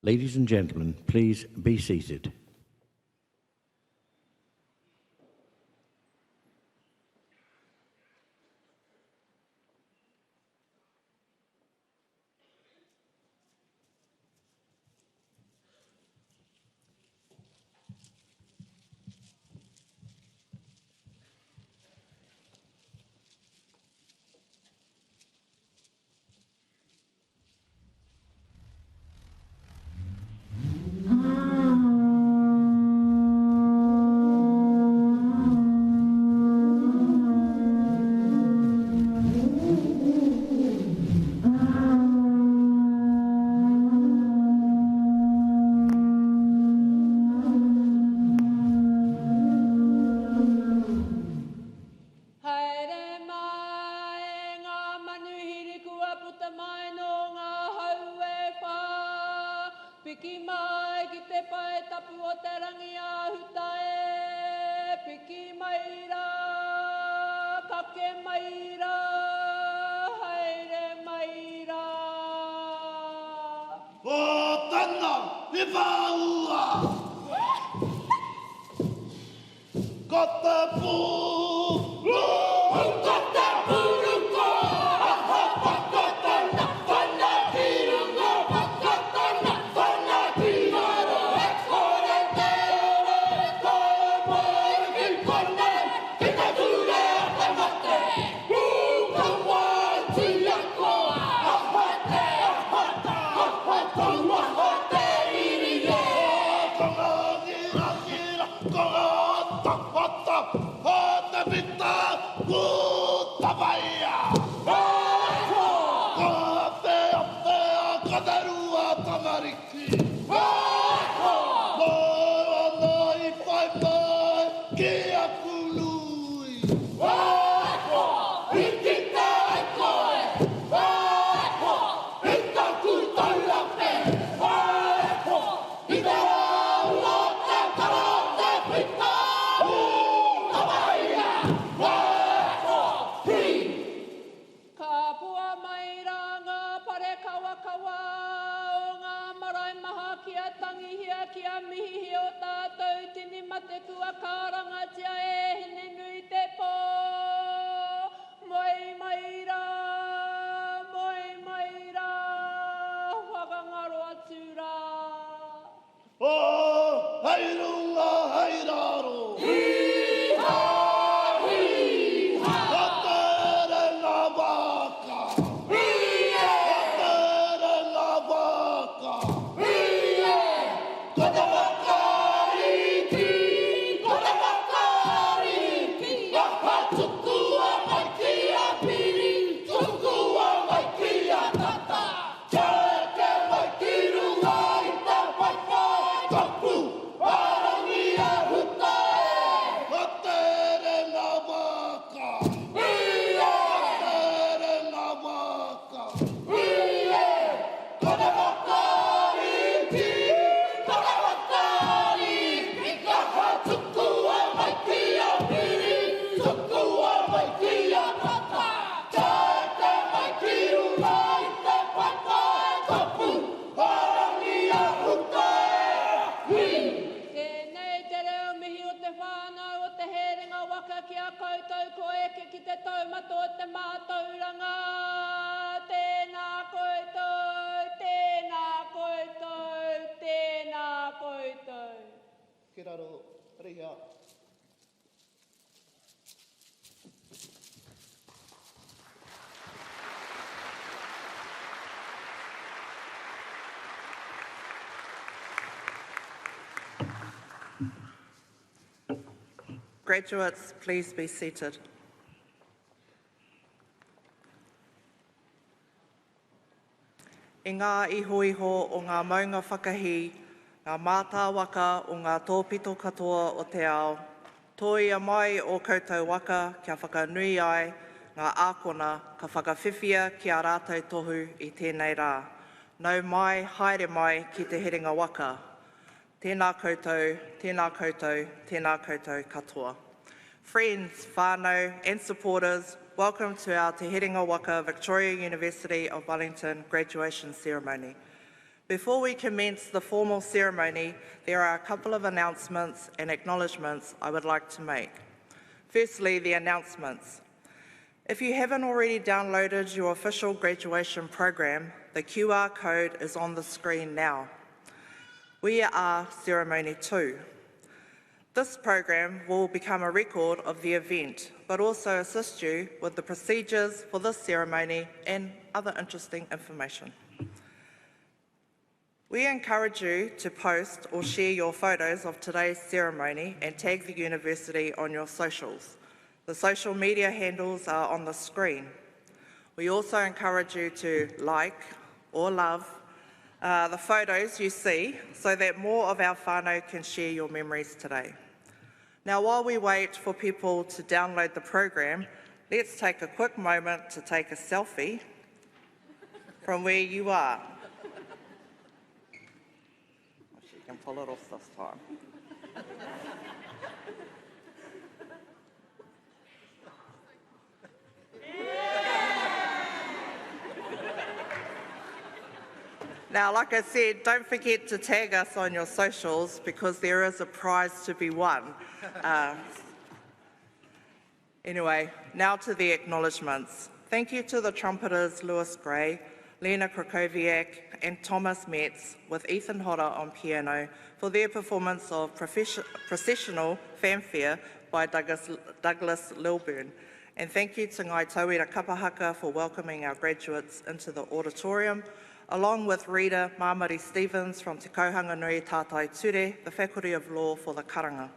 Ladies and gentlemen, please be seated. Graduates, please be seated. I ngā iho o ngā maunga whakahi, ngā mātāwaka o ngā tōpito katoa o te ao, toia mai o koutou waka kia whakanui ai ngā ākona ka whakawhiwhia ki a rātou tohu i tēnei rā. Nau mai, haere mai ki te herenga waka. Tēnā koutou, tēnā koutou, tēnā koutou katoa. Friends, whānau and supporters, welcome to our Te Herenga Waka Victoria University of Wellington graduation ceremony. Before we commence the formal ceremony, there are a couple of announcements and acknowledgements I would like to make. Firstly, the announcements. If you haven't already downloaded your official graduation program, the QR code is on the screen now. We are Ceremony 2. This program will become a record of the event, but also assist you with the procedures for this ceremony and other interesting information. We encourage you to post or share your photos of today's ceremony and tag the university on your socials. The social media handles are on the screen. We also encourage you to like or love the photos you see so that more of our whānau can share your memories today. Now, while we wait for people to download the program, let's take a quick moment to take a selfie from where you are. She can pull it off this time. Now, like I said, don't forget to tag us on your socials because there is a prize to be won. Anyway, now to the acknowledgements. Thank you to the trumpeters Lewis Gray, Lena Krakowiak and Thomas Metz with Ethan Hodder on piano for their performance of Processional Fanfare by Douglas Lilburn. And thank you to Ngai Tauira Kapahaka for welcoming our graduates into the auditorium, along with reader Mamari Stevens from Te Kauhanga Nui Tātai Ture, the Faculty of Law for the karanga.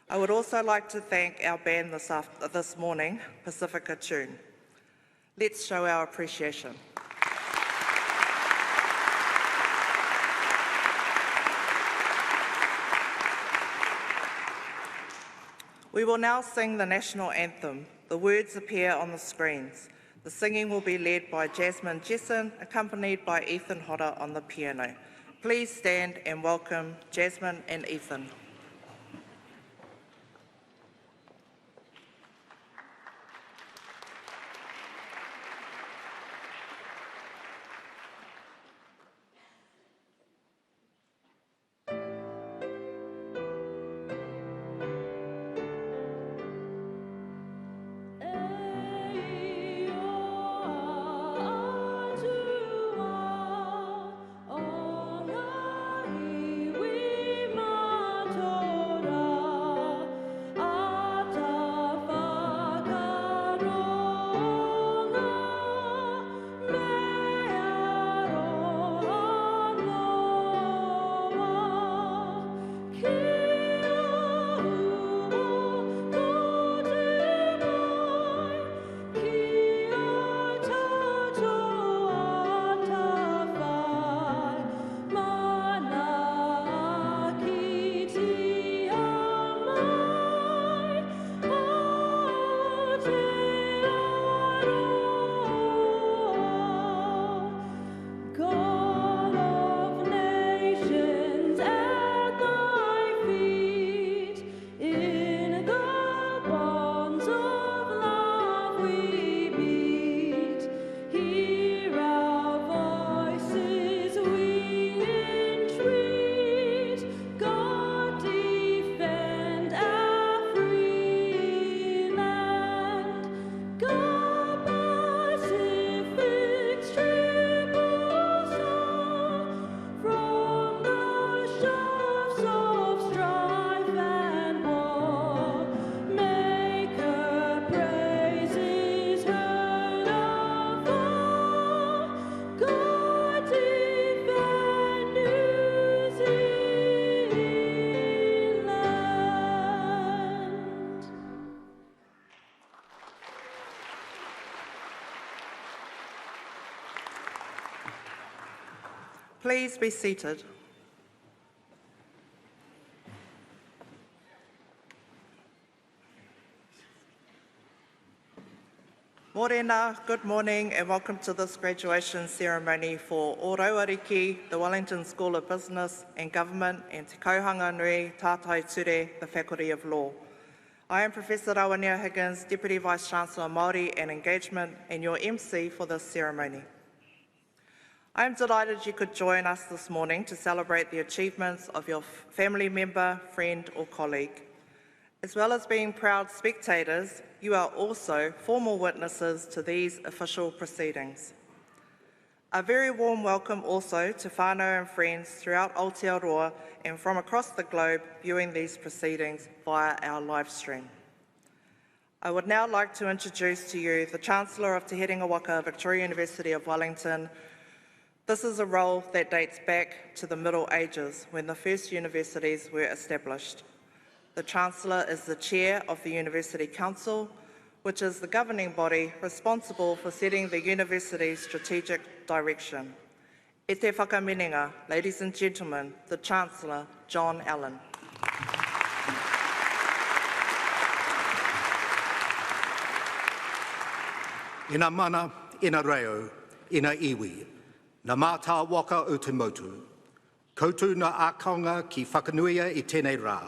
I would also like to thank our band this morning, Pacifica Tune. Let's show our appreciation. We will now sing the national anthem. The words appear on the screens. The singing will be led by Jasmine Jesson, accompanied by Ethan Hodder on the piano. Please stand and welcome Jasmine and Ethan. Please be seated. Morena, good morning and welcome to this graduation ceremony for Ōrauariki, the Wellington School of Business and Government, and Te Kauhanga Nui Tātai Ture, the Faculty of Law. I am Professor Rawania Higgins, Deputy Vice-Chancellor Māori and Engagement, and your MC for this ceremony. I am delighted you could join us this morning to celebrate the achievements of your family member, friend or colleague. As well as being proud spectators, you are also formal witnesses to these official proceedings. A very warm welcome also to whānau and friends throughout Aotearoa and from across the globe viewing these proceedings via our live stream. I would now like to introduce to you the Chancellor of Te Herenga Waka, Victoria University of Wellington. This is a role that dates back to the Middle Ages when the first universities were established. The Chancellor is the Chair of the University Council, which is the governing body responsible for setting the university's strategic direction. E te whakaminenga, ladies and gentlemen, the Chancellor, John Allen. Ina mana, ina reo, ina iwi, na mātā waka o te motu. Koutou na ākaunga ki whakanuia I tēnei rā.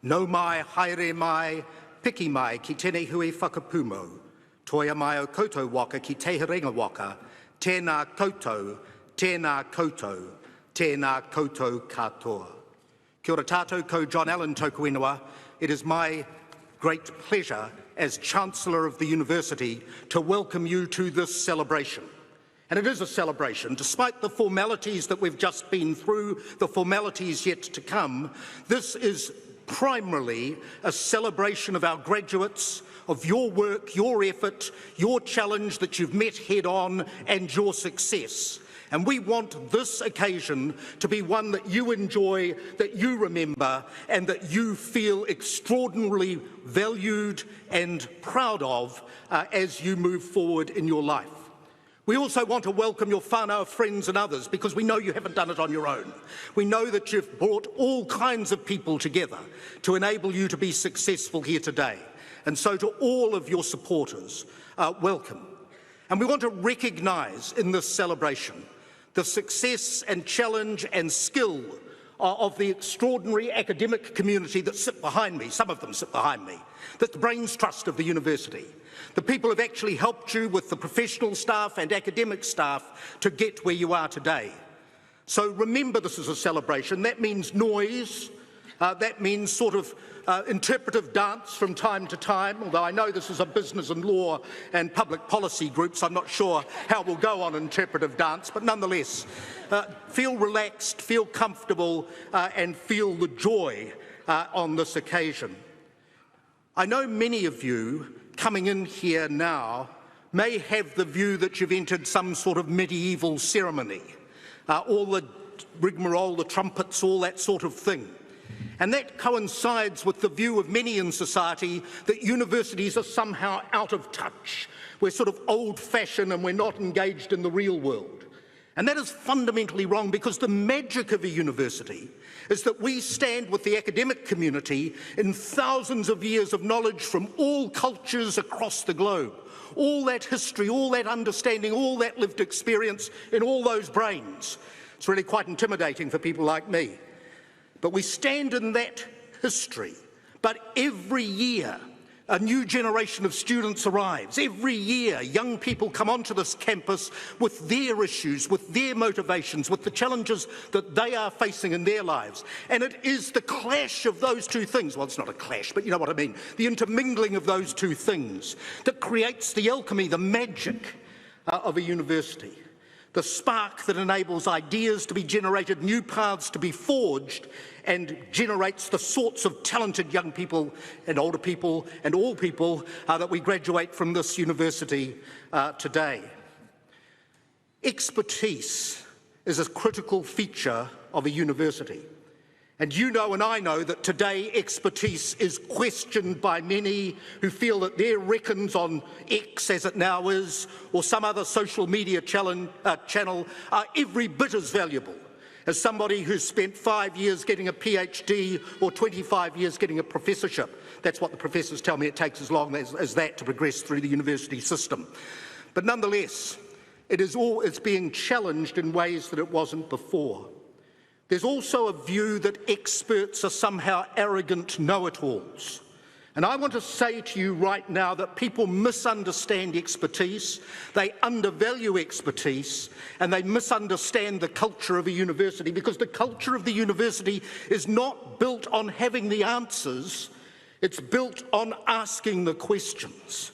No mai, haere mai, piki mai ki tēnei hui whakapumo. Toia mai o koutou waka ki te Herenga waka. Tēnā koutou, tēnā koutou, tēnā koutou katoa. Kia ora tātou, ko John Allen tōku ingoa. It is my great pleasure as Chancellor of the University to welcome you to this celebration. And it is a celebration, despite the formalities that we've just been through, the formalities yet to come. This is primarily a celebration of our graduates, of your work, your effort, your challenge that you've met head on, and your success. And we want this occasion to be one that you enjoy, that you remember, and that you feel extraordinarily valued and proud of as you move forward in your life. We also want to welcome your whānau friends and others, because we know you haven't done it on your own. We know that you've brought all kinds of people together to enable you to be successful here today. And so to all of your supporters, welcome. And we want to recognise in this celebration the success and challenge and skill of the extraordinary academic community that sit behind me, some of them sit behind me, that's the brains trust of the university. The people have actually helped you with the professional staff and academic staff to get where you are today. So remember, this is a celebration. That means noise, that means sort of interpretive dance from time to time, although I know this is a business and law and public policy group, so I'm not sure how we'll go on interpretive dance, but nonetheless, feel relaxed, feel comfortable, and feel the joy on this occasion. I know many of you coming in here now may have the view that you've entered some sort of medieval ceremony, all the rigmarole, the trumpets, all that sort of thing. And that coincides with the view of many in society that universities are somehow out of touch. We're sort of old-fashioned and we're not engaged in the real world. And that is fundamentally wrong, because the magic of a university is that we stand with the academic community in thousands of years of knowledge from all cultures across the globe. All that history, all that understanding, all that lived experience in all those brains. It's really quite intimidating for people like me. But we stand in that history. But every year, a new generation of students arrives. Every year, young people come onto this campus with their issues, with their motivations, with the challenges that they are facing in their lives. And it is the clash of those two things, well, it's not a clash, but you know what I mean, the intermingling of those two things that creates the alchemy, the magic of a university. The spark that enables ideas to be generated, new paths to be forged, and generates the sorts of talented young people and older people and all people that we graduate from this university today. Expertise is a critical feature of a university. And you know and I know that today expertise is questioned by many who feel that their reckons on X, as it now is, or some other social media channel are every bit as valuable as somebody who's spent 5 years getting a PhD or 25 years getting a professorship. That's what the professors tell me it takes as long as that to progress through the university system. But nonetheless, it's being challenged in ways that it wasn't before. There's also a view that experts are somehow arrogant know-it-alls. And I want to say to you right now that people misunderstand expertise, they undervalue expertise, and they misunderstand the culture of a university, because the culture of the university is not built on having the answers, it's built on asking the questions.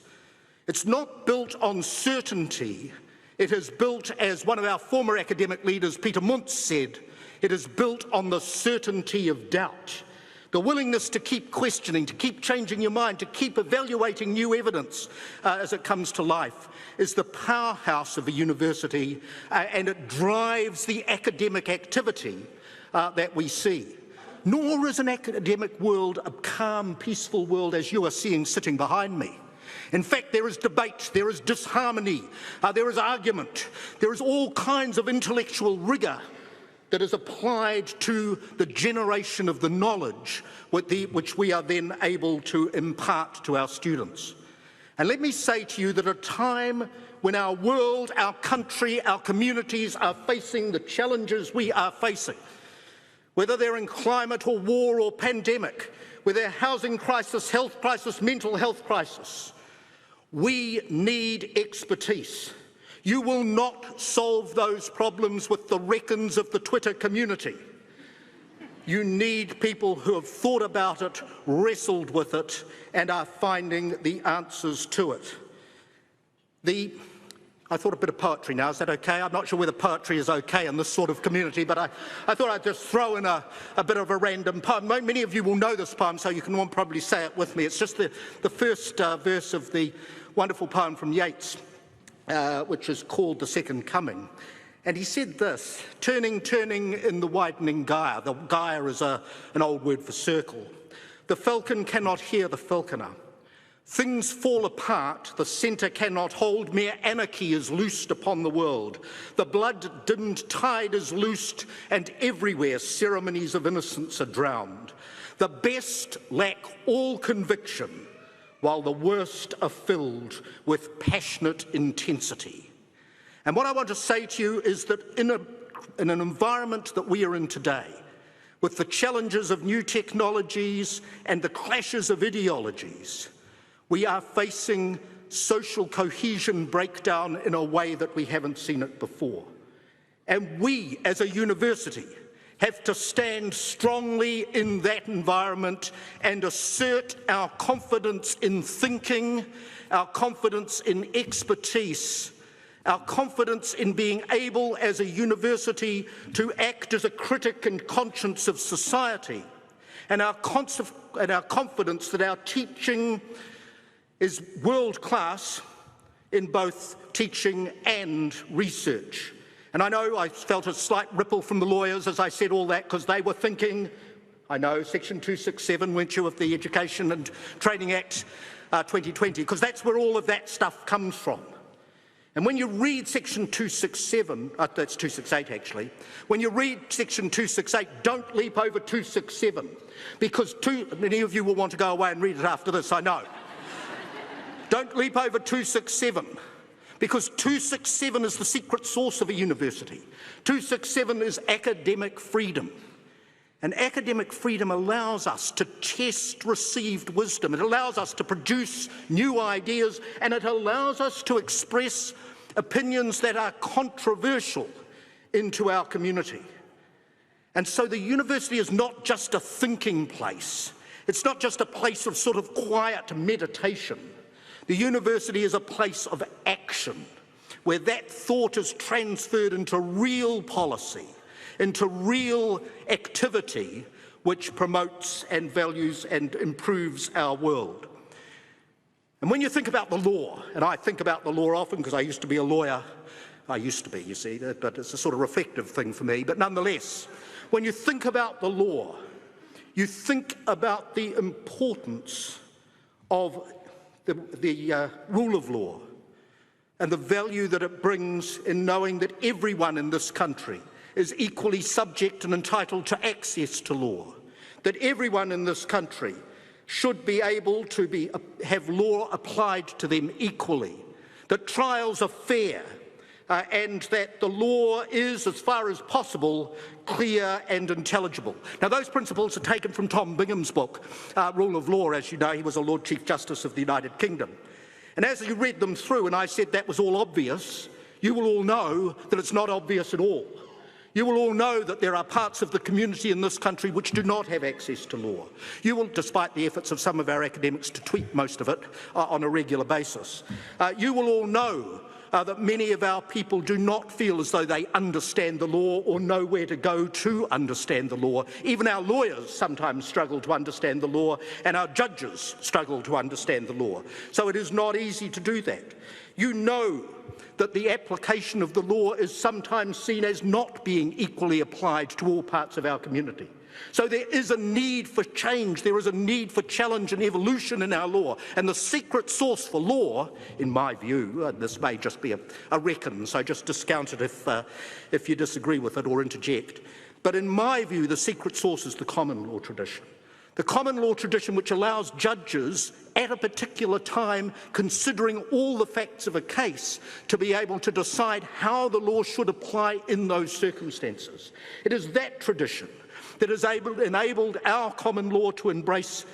It's not built on certainty, it is built, as one of our former academic leaders, Peter Muntz, said, it is built on the certainty of doubt. The willingness to keep questioning, to keep changing your mind, to keep evaluating new evidence as it comes to life is the powerhouse of a university, and it drives the academic activity that we see. Nor is an academic world a calm, peaceful world as you are seeing sitting behind me. In fact, there is debate, there is disharmony, there is argument, there is all kinds of intellectual rigour that is applied to the generation of the knowledge which we are then able to impart to our students. And let me say to you that at a time when our world, our country, our communities are facing the challenges we are facing, whether they're in climate or war or pandemic, whether they're housing crisis, health crisis, mental health crisis, we need expertise. You will not solve those problems with the reckons of the Twitter community. You need people who have thought about it, wrestled with it, and are finding the answers to it. I thought a bit of poetry now, is that okay? I'm not sure whether poetry is okay in this sort of community, but I thought I'd just throw in a bit of a random poem. Many of you will know this poem, so you can probably say it with me. It's just the first verse of the wonderful poem from Yeats, which is called The Second Coming. And he said this: turning in the widening gyre. The gyre is an old word for circle. The falcon cannot hear the falconer. Things fall apart, the centre cannot hold, mere anarchy is loosed upon the world. The blood-dimmed tide is loosed, and everywhere ceremonies of innocence are drowned. The best lack all conviction, while the worst are filled with passionate intensity. And what I want to say to you is that in an environment that we are in today, with the challenges of new technologies and the clashes of ideologies, we are facing social cohesion breakdown in a way that we haven't seen it before. And we, as a university, have to stand strongly in that environment and assert our confidence in thinking, our confidence in expertise, our confidence in being able as a university to act as a critic and conscience of society, and our confidence that our teaching is world-class in both teaching and research. And I know I felt a slight ripple from the lawyers as I said all that, because they were thinking, I know, Section 267, weren't you, of the Education and Training Act 2020, because that's where all of that stuff comes from. And when you read Section 267, that's 268 actually, when you read Section 268, don't leap over 267, because many of you will want to go away and read it after this, I know. Don't leap over 267, because 267 is the secret sauce of a university. 267 is academic freedom. And academic freedom allows us to test received wisdom. It allows us to produce new ideas, and it allows us to express opinions that are controversial into our community. And so the university is not just a thinking place. It's not just a place of sort of quiet meditation. The university is a place of action, where that thought is transferred into real policy, into real activity, which promotes and values and improves our world. And when you think about the law, and I think about the law often because I used to be a lawyer, you see, but it's a sort of reflective thing for me, but nonetheless, when you think about the law, you think about the importance of the rule of law and the value that it brings in knowing that everyone in this country is equally subject and entitled to access to law, that everyone in this country should be able to have law applied to them equally, that trials are fair, and that the law is, as far as possible, clear and intelligible. Now, those principles are taken from Tom Bingham's book, Rule of Law. As you know, he was a Lord Chief Justice of the United Kingdom. And as you read them through, and I said that was all obvious, you will all know that it's not obvious at all. You will all know that there are parts of the community in this country which do not have access to law. You will, despite the efforts of some of our academics to tweak most of it on a regular basis, you will all know that many of our people do not feel as though they understand the law or know where to go to understand the law. Even our lawyers sometimes struggle to understand the law, and our judges struggle to understand the law. So it is not easy to do that. You know that the application of the law is sometimes seen as not being equally applied to all parts of our community. So there is a need for change, there is a need for challenge and evolution in our law. And the secret sauce for law, in my view, and this may just be a reckon, so just discount it if you disagree with it or interject. But in my view, the secret sauce is the common law tradition. The common law tradition which allows judges at a particular time, considering all the facts of a case, to be able to decide how the law should apply in those circumstances. It is that tradition that has enabled our common law to embrace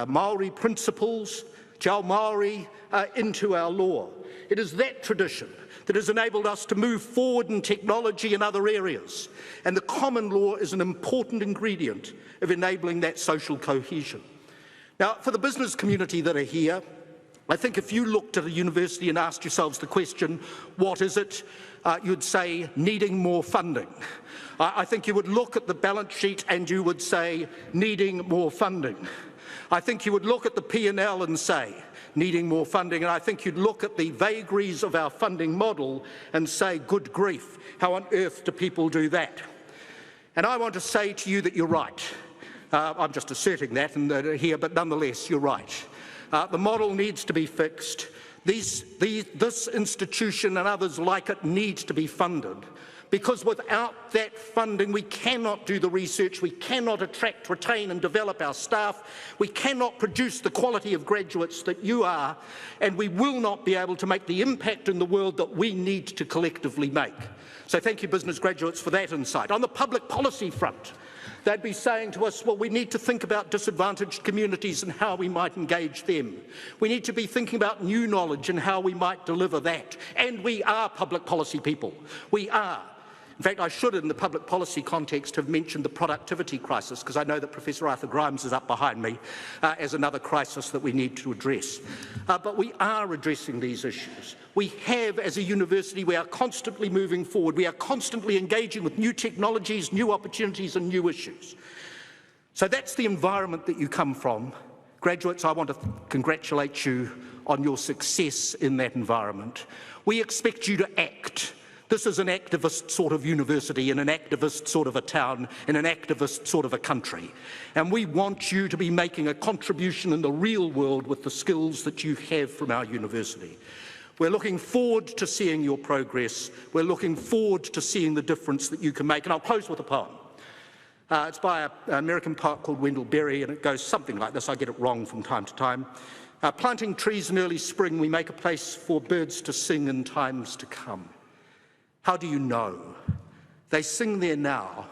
Maori principles, Te Ao Maori, into our law. It is that tradition that has enabled us to move forward in technology and other areas. And the common law is an important ingredient of enabling that social cohesion. Now, for the business community that are here, I think if you looked at a university and asked yourselves the question, what is it? You'd say, needing more funding. I think you would look at the balance sheet and you would say, needing more funding. I think you would look at the P&L and say, needing more funding. And I think you'd look at the vagaries of our funding model and say, good grief, how on earth do people do that? And I want to say to you that you're right. I'm just asserting that here, but nonetheless, you're right. The model needs to be fixed. This institution and others like it need to be funded, because without that funding we cannot do the research, we cannot attract, retain and develop our staff, we cannot produce the quality of graduates that you are, and we will not be able to make the impact in the world that we need to collectively make. So thank you, business graduates, for that insight. On the public policy front, they'd be saying to us, well, we need to think about disadvantaged communities and how we might engage them. We need to be thinking about new knowledge and how we might deliver that. And we are public policy people. We are. In fact, I should, in the public policy context, have mentioned the productivity crisis, because I know that Professor Arthur Grimes is up behind me as another crisis that we need to address. But we are addressing these issues. We have, as a university, we are constantly moving forward. We are constantly engaging with new technologies, new opportunities and new issues. So that's the environment that you come from. Graduates, I want to congratulate you on your success in that environment. We expect you to act. This is an activist sort of university, in an activist sort of a town, in an activist sort of a country. And we want you to be making a contribution in the real world with the skills that you have from our university. We're looking forward to seeing your progress. We're looking forward to seeing the difference that you can make. And I'll close with a poem. It's by an American poet called Wendell Berry, and it goes something like this. I get it wrong from time to time. Planting trees in early spring, we make a place for birds to sing in times to come. How do you know? They sing there now.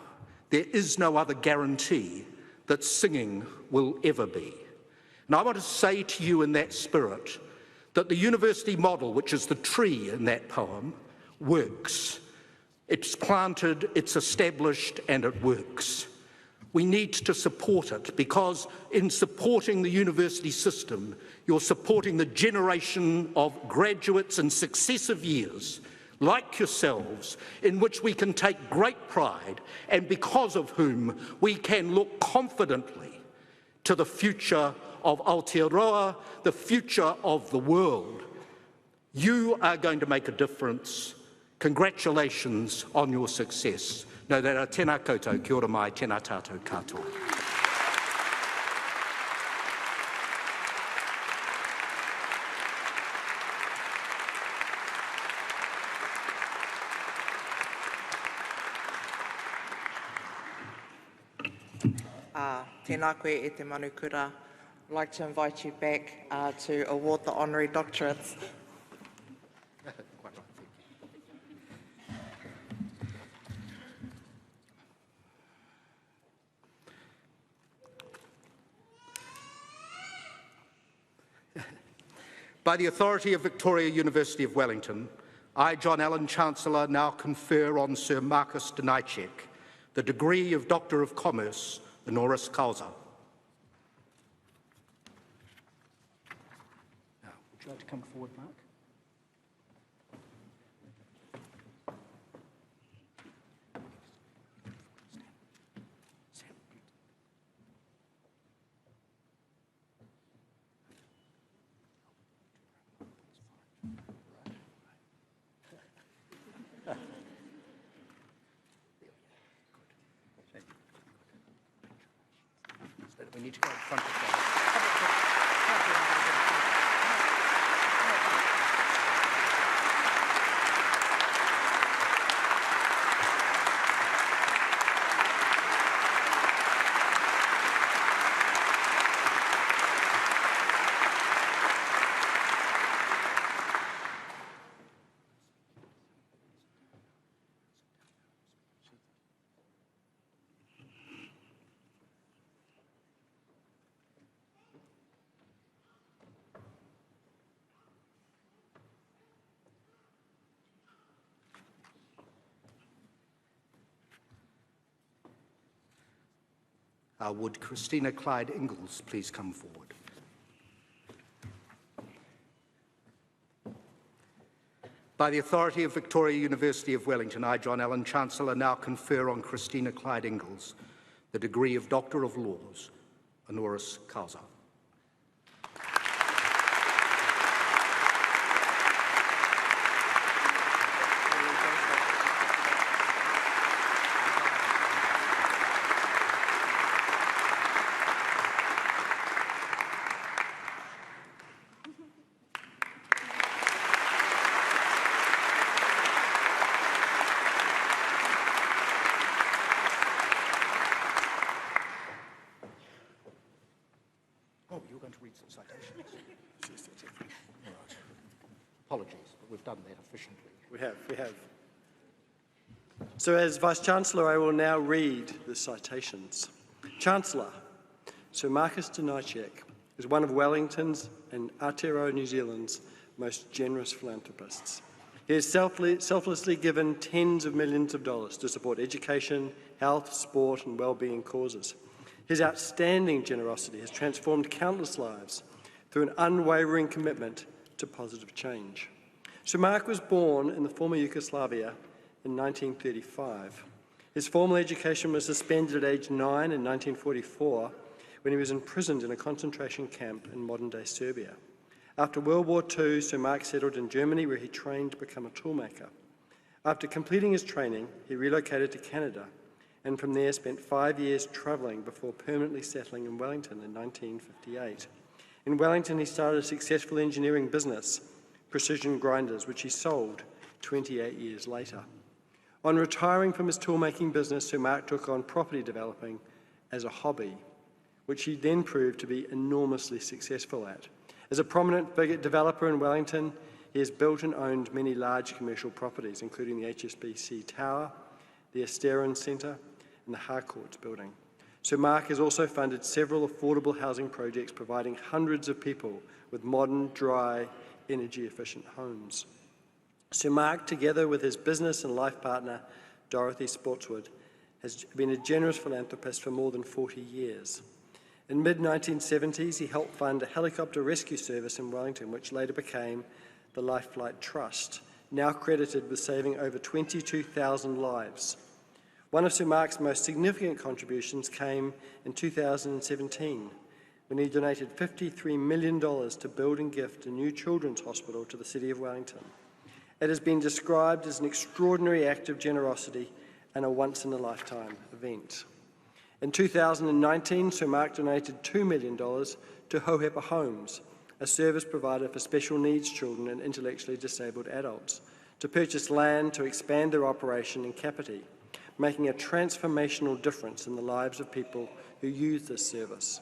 There is no other guarantee that singing will ever be. And I want to say to you in that spirit that the university model, which is the tree in that poem, works. It's planted, it's established, and it works. We need to support it, because in supporting the university system, you're supporting the generation of graduates in successive years like yourselves, in which we can take great pride, and because of whom we can look confidently to the future of Aotearoa, the future of the world. You are going to make a difference. Congratulations on your success. No reira, tēnā koutou, kia ora mai, tēnā tātou katoa. Tēnā koe e te manukura. I'd like to invite you back to award the honorary doctorates. By the authority of Victoria University of Wellington, I, John Allen, Chancellor, now confer on Sir Marcus Dynajczyk the degree of Doctor of Commerce, honoris causa. Now, would you like to come forward, Mark? We need to go in front of Would Christina Clyde Ingalls please come forward? By the authority of Victoria University of Wellington, I, John Allen, Chancellor, now confer on Christina Clyde Ingalls the degree of Doctor of Laws, honoris causa. Oh, you're going to read some citations. All right. Apologies, but we've done that efficiently. We have. So as Vice-Chancellor, I will now read the citations. Chancellor, Sir Marcus Dynajczyk is one of Wellington's and Aotearoa New Zealand's most generous philanthropists. He has selflessly given tens of millions of dollars to support education, health, sport and well-being causes. His outstanding generosity has transformed countless lives through an unwavering commitment to positive change. Sir Mark was born in the former Yugoslavia in 1935. His formal education was suspended at age 9 in 1944 when he was imprisoned in a concentration camp in modern-day Serbia. After World War II, Sir Mark settled in Germany where he trained to become a toolmaker. After completing his training, he relocated to Canada and from there spent 5 years travelling before permanently settling in Wellington in 1958. In Wellington, he started a successful engineering business, Precision Grinders, which he sold 28 years later. On retiring from his toolmaking business, Sir Mark took on property developing as a hobby, which he then proved to be enormously successful at. As a prominent developer in Wellington, he has built and owned many large commercial properties, including the HSBC Tower, the Asteron Centre, and the Harcourts building. Sir Mark has also funded several affordable housing projects providing hundreds of people with modern, dry, energy-efficient homes. Sir Mark, together with his business and life partner, Dorothy Sportswood, has been a generous philanthropist for more than 40 years. In mid-1970s, he helped fund a helicopter rescue service in Wellington, which later became the Life Flight Trust, now credited with saving over 22,000 lives. One of Sir Mark's most significant contributions came in 2017, when he donated $53 million to build and gift a new children's hospital to the City of Wellington. It has been described as an extraordinary act of generosity and a once-in-a-lifetime event. In 2019, Sir Mark donated $2 million to Hohepa Homes, a service provider for special needs children and intellectually disabled adults, to purchase land to expand their operation in Kapiti, making a transformational difference in the lives of people who use this service.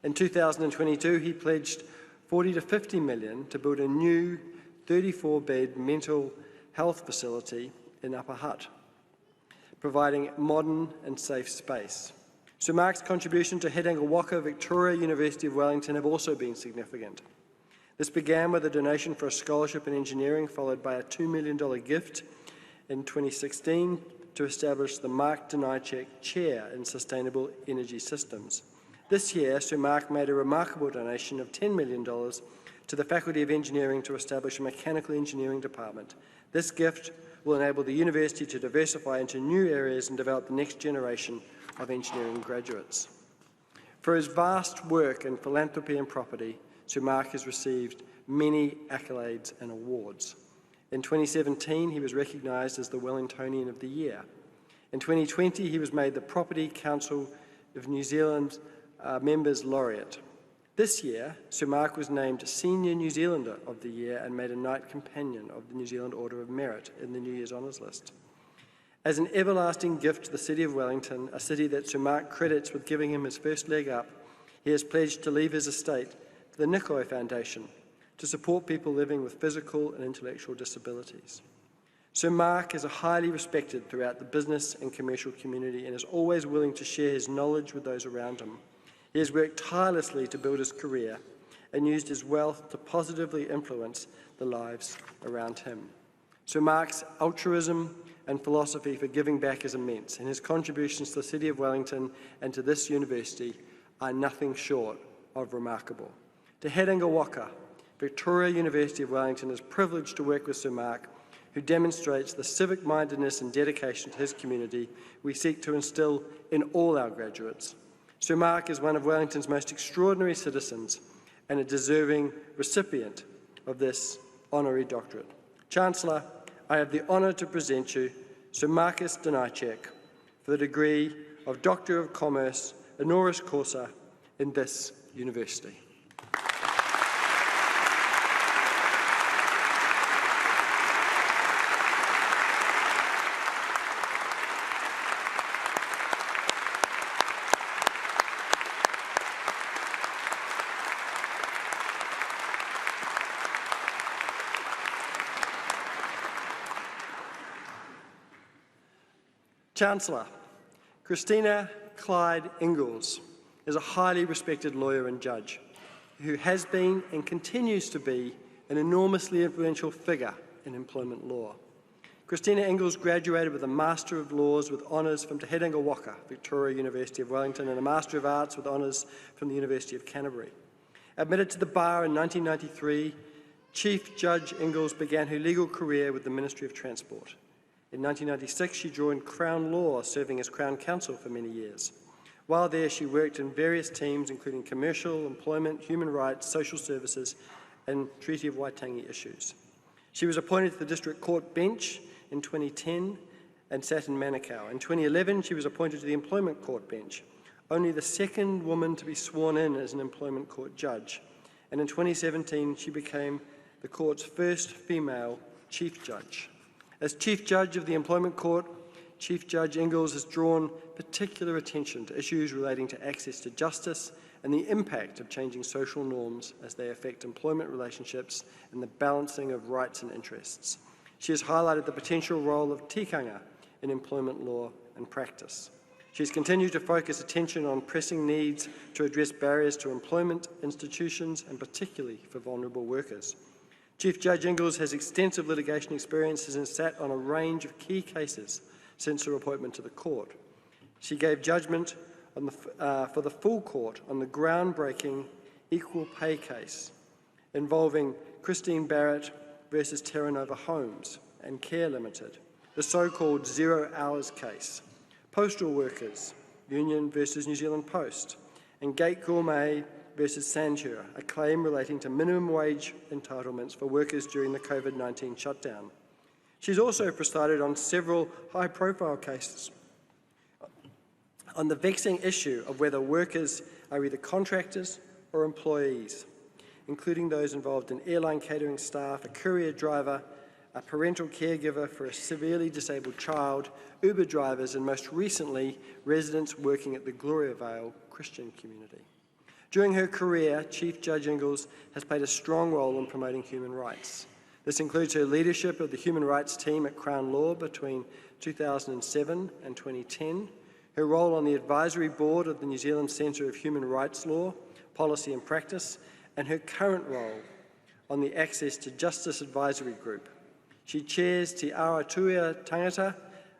In 2022, he pledged $40 to $50 million to build a new 34-bed mental health facility in Upper Hutt, providing modern and safe space. Sir Mark's contribution to He Ranga Waka Victoria University of Wellington have also been significant. This began with a donation for a scholarship in engineering, followed by a $2 million gift in 2016 to establish the Mark Denichek Chair in Sustainable Energy Systems. This year, Sir Mark made a remarkable donation of $10 million to the Faculty of Engineering to establish a mechanical engineering department. This gift will enable the university to diversify into new areas and develop the next generation of engineering graduates. For his vast work in philanthropy and property, Sir Mark has received many accolades and awards. In 2017, he was recognised as the Wellingtonian of the Year. In 2020, he was made the Property Council of New Zealand Members Laureate. This year, Sir Mark was named Senior New Zealander of the Year and made a Knight Companion of the New Zealand Order of Merit in the New Year's Honours List. As an everlasting gift to the City of Wellington, a city that Sir Mark credits with giving him his first leg up, he has pledged to leave his estate to the Nikoi Foundation to support people living with physical and intellectual disabilities. Sir Mark is highly respected throughout the business and commercial community and is always willing to share his knowledge with those around him. He has worked tirelessly to build his career and used his wealth to positively influence the lives around him. Sir Mark's altruism and philosophy for giving back is immense, and his contributions to the City of Wellington and to this university are nothing short of remarkable. Te Herenga Waka, Victoria University of Wellington is privileged to work with Sir Mark, who demonstrates the civic-mindedness and dedication to his community we seek to instill in all our graduates. Sir Mark is one of Wellington's most extraordinary citizens and a deserving recipient of this honorary doctorate. Chancellor, I have the honour to present you Sir Marcus Denichek for the degree of Doctor of Commerce, honoris causa, in this university. Chancellor, Christina Clyde Ingalls is a highly respected lawyer and judge who has been and continues to be an enormously influential figure in employment law. Christina Ingalls graduated with a Master of Laws with honours from Te Herenga Waka, Victoria University of Wellington, and a Master of Arts with honours from the University of Canterbury. Admitted to the bar in 1993, Chief Judge Ingalls began her legal career with the Ministry of Transport. In 1996, she joined Crown Law, serving as Crown Counsel for many years. While there, she worked in various teams, including commercial, employment, human rights, social services, and Treaty of Waitangi issues. She was appointed to the District Court Bench in 2010 and sat in Manukau. In 2011, she was appointed to the Employment Court Bench, only the second woman to be sworn in as an Employment Court judge. And in 2017, she became the court's first female Chief Judge. As Chief Judge of the Employment Court, Chief Judge Ingalls has drawn particular attention to issues relating to access to justice and the impact of changing social norms as they affect employment relationships and the balancing of rights and interests. She has highlighted the potential role of tikanga in employment law and practice. She has continued to focus attention on pressing needs to address barriers to employment, institutions, and particularly for vulnerable workers. Chief Judge Ingalls has extensive litigation experience and has sat on a range of key cases since her appointment to the court. She gave judgment on for the full court on the groundbreaking equal pay case involving Christine Barrett versus Terra Nova Homes and Care Limited, the so-called 0 hours case, Postal Workers Union versus New Zealand Post, and Gate Gourmet versus Santura, a claim relating to minimum wage entitlements for workers during the COVID-19 shutdown. She's also presided on several high-profile cases on the vexing issue of whether workers are either contractors or employees, including those involved in airline catering staff, a courier driver, a parental caregiver for a severely disabled child, Uber drivers, and most recently, residents working at the Gloriavale Christian community. During her career, Chief Judge Ingalls has played a strong role in promoting human rights. This includes her leadership of the human rights team at Crown Law between 2007 and 2010, her role on the advisory board of the New Zealand Centre of Human Rights Law, Policy and Practice, and her current role on the Access to Justice Advisory Group. She chairs Te Awatua Tangata,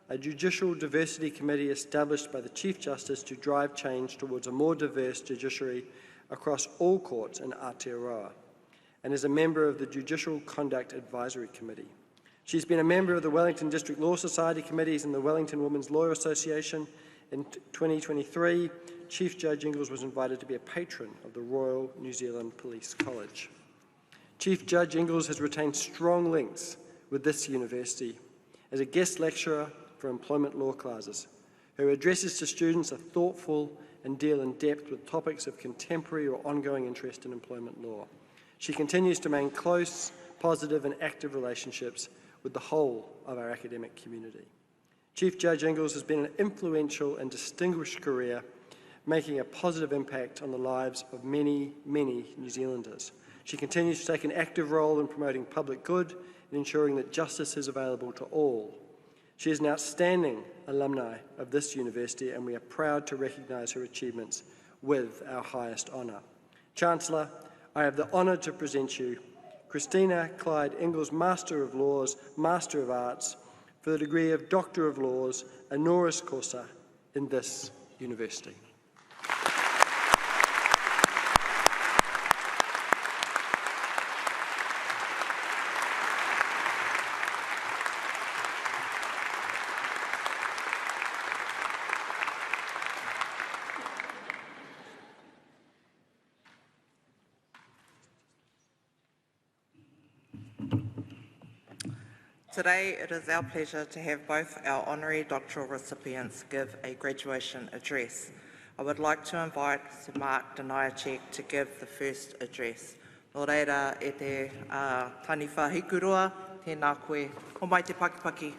a judicial diversity committee established by the Chief Justice to drive change towards a more diverse judiciary across all courts in Aotearoa, and is a member of the Judicial Conduct Advisory Committee. She's been a member of the Wellington District Law Society Committees and the Wellington Women's Lawyer Association. In 2023, Chief Judge Ingles was invited to be a patron of the Royal New Zealand Police College. Chief Judge Ingles has retained strong links with this university as a guest lecturer for employment law classes. Her addresses to students are thoughtful and deal in depth with topics of contemporary or ongoing interest in employment law. She continues to maintain close, positive and active relationships with the whole of our academic community. Chief Judge Ingles has been an influential and distinguished career, making a positive impact on the lives of many, many New Zealanders. She continues to take an active role in promoting public good and ensuring that justice is available to all. She is an outstanding alumni of this university, and we are proud to recognise her achievements with our highest honour. Chancellor, I have the honour to present you Christina Clyde Ingles, Master of Laws, Master of Arts, for the degree of Doctor of Laws, honoris causa, in this university. Today, it is our pleasure to have both our honorary doctoral recipients give a graduation address. I would like to invite Sir Mark Deniacek to give the first address. Nō reira, e te taniwha hikurua, tēnā koe, ko mai te pakipaki.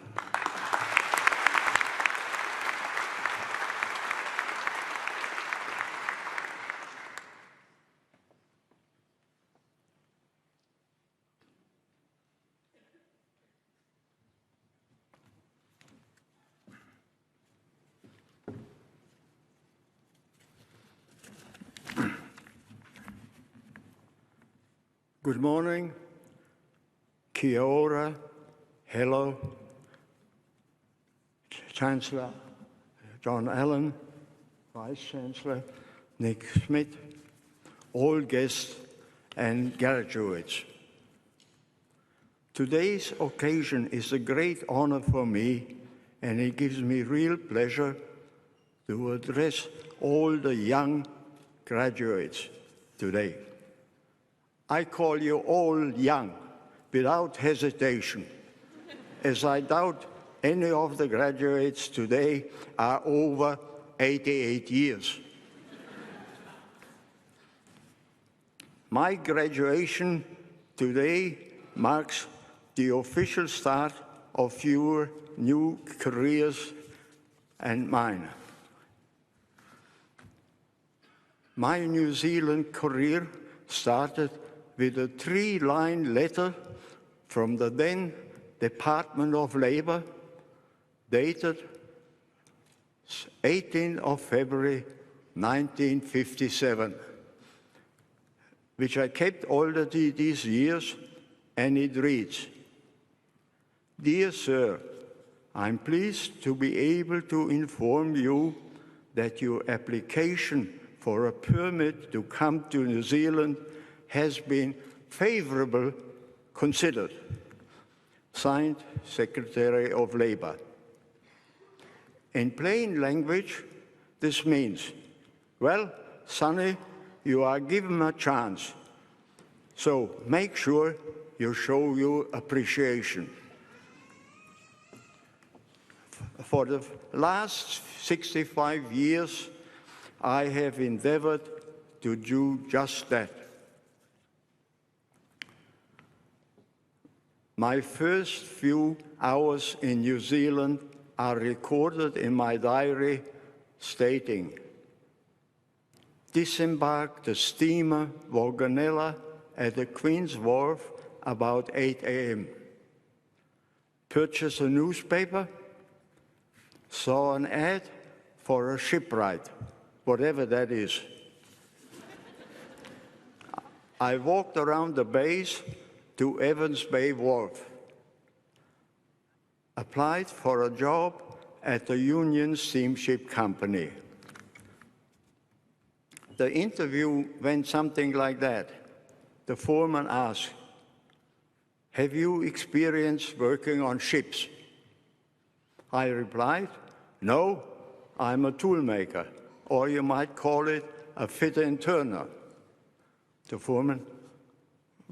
Good morning, kia ora, hello, Chancellor John Allen, Vice Chancellor Nick Smith, all guests and graduates. Today's occasion is a great honor for me, and it gives me real pleasure to address all the young graduates today. I call you all young, without hesitation, as I doubt any of the graduates today are over 88 years. My graduation today marks the official start of fewer new careers and mine. My New Zealand career started with a 3-line letter from the then Department of Labour, dated 18th of February 1957, which I kept all these years, and it reads, "Dear Sir, I'm pleased to be able to inform you that your application for a permit to come to New Zealand has been favourably considered." Signed, Secretary of Labour. In plain language, this means, well, Sonny, you are given a chance, so make sure you show your appreciation. For the last 65 years, I have endeavoured to do just that. My first few hours in New Zealand are recorded in my diary, stating, disembarked the steamer Vaganella at the Queen's Wharf about 8 a.m. Purchased a newspaper, saw an ad for a shipwright, whatever that is. I walked around the base to Evans Bay Wharf, applied for a job at the Union Steamship Company. The interview went something like that. The foreman asked, "Have you experience working on ships?" I replied, "No, I'm a toolmaker, or you might call it a fitter and turner." The foreman,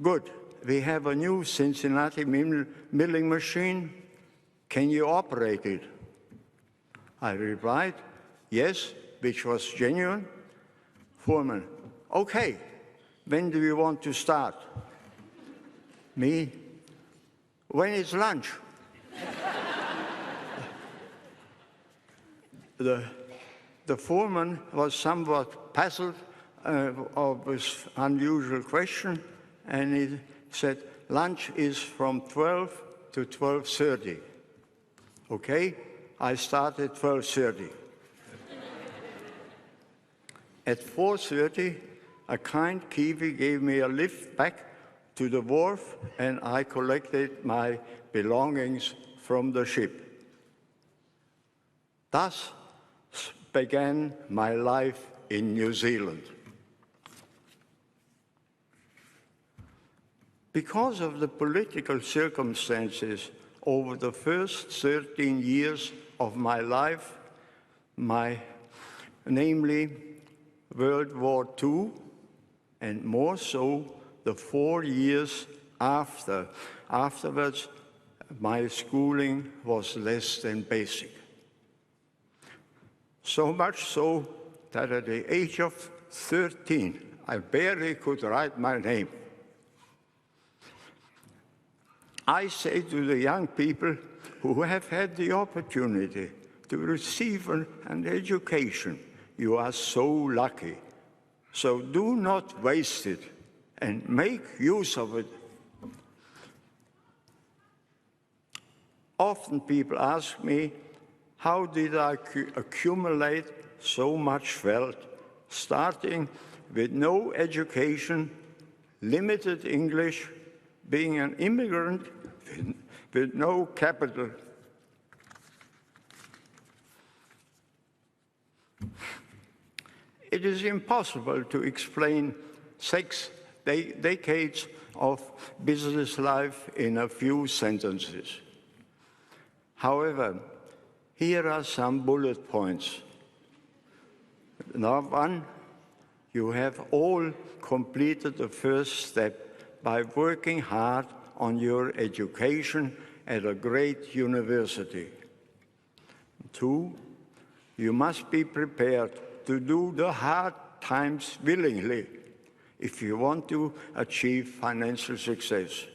"Good, we have a new Cincinnati milling machine. Can you operate it?" I replied, "Yes," which was genuine. Foreman, "Okay, when do you want to start?" Me, "When is lunch?" The foreman was somewhat puzzled of this unusual question, and he said, "Lunch is from 12 to 12:30. Okay, I started 12:30. At 4:30, a kind Kiwi gave me a lift back to the wharf, and I collected my belongings from the ship. Thus began my life in New Zealand. Because of the political circumstances over the first 13 years of my life, namely World War II, and more so the 4 years afterwards, my schooling was less than basic. So much so that at the age of 13, I barely could write my name. I say to the young people who have had the opportunity to receive an education, you are so lucky. So do not waste it and make use of it. Often people ask me, how did I accumulate so much wealth, starting with no education, limited English, being an immigrant with no capital. It is impossible to explain 6 decades of business life in a few sentences. However, here are some bullet points. Number 1, you have all completed the first step by working hard on your education at a great university. 2, you must be prepared to do the hard times willingly if you want to achieve financial success.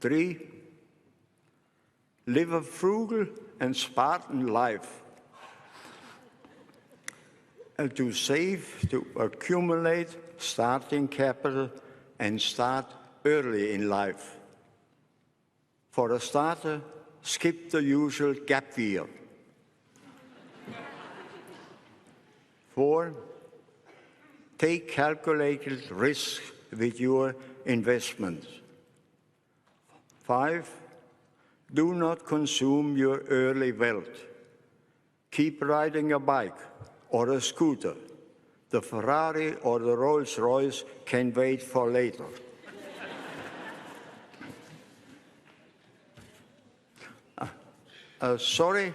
3, live a frugal and Spartan life. To save, to accumulate starting capital and start early in life. For a starter, skip the usual gap year. 4, take calculated risks with your investments. 5, do not consume your early wealth. Keep riding a bike or a scooter. The Ferrari or the Rolls-Royce can wait for later. Sorry,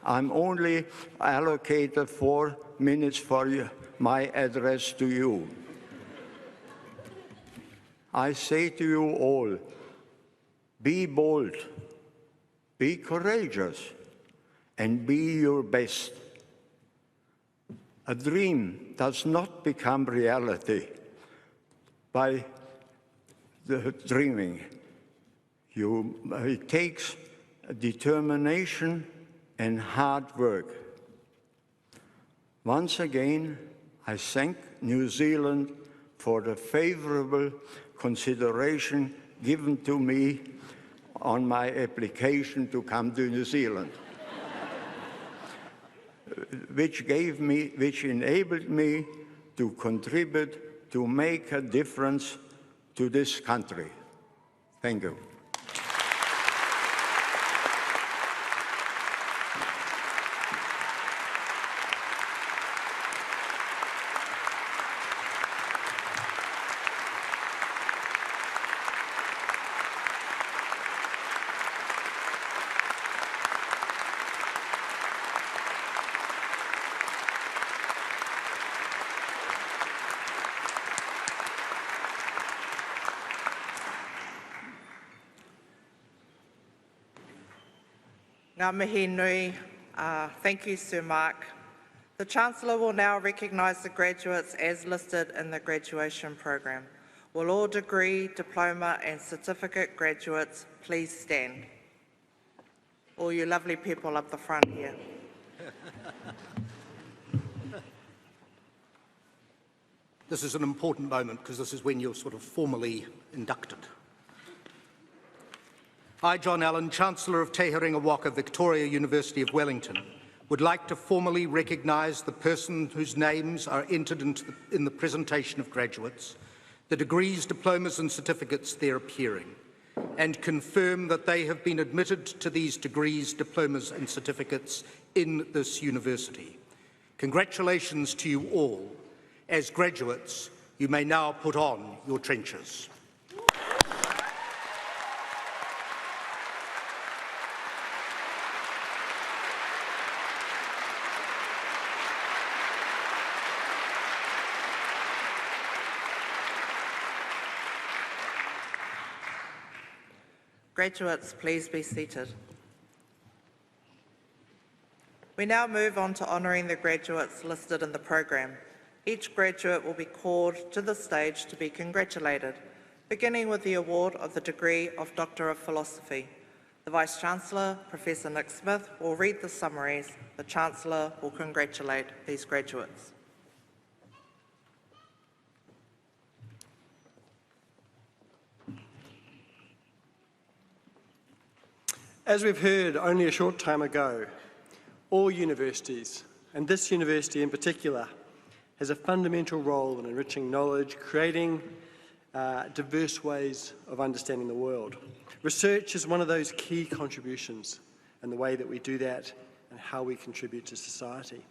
I'm only allocated 4 minutes for my address to you. I say to you all, be bold, be courageous, and be your best. A dream does not become reality by the dreaming. It takes determination and hard work. Once again, I thank New Zealand for the favorable consideration given to me on my application to come to New Zealand, which enabled me to contribute to make a difference to this country. Thank you. Ngā mihi nui. Thank you, Sir Mark. The Chancellor will now recognise the graduates as listed in the graduation program. Will all degree, diploma and certificate graduates please stand? All you lovely people up the front here. This is an important moment because this is when you're sort of formally inducted. I, John Allen, Chancellor of Te Herenga Waka, Victoria University of Wellington, would like to formally recognise the person whose names are entered in the presentation of graduates, the degrees, diplomas and certificates there appearing, and confirm that they have been admitted to these degrees, diplomas and certificates in this university. Congratulations to you all. As graduates, you may now put on your trenchers. Graduates, please be seated. We now move on to honouring the graduates listed in the program. Each graduate will be called to the stage to be congratulated, beginning with the award of the degree of Doctor of Philosophy. The Vice-Chancellor, Professor Nick Smith, will read the summaries. The Chancellor will congratulate these graduates. As we've heard only a short time ago, all universities, and this university in particular, has a fundamental role in enriching knowledge, creating diverse ways of understanding the world. Research is one of those key contributions in the way that we do that and how we contribute to society.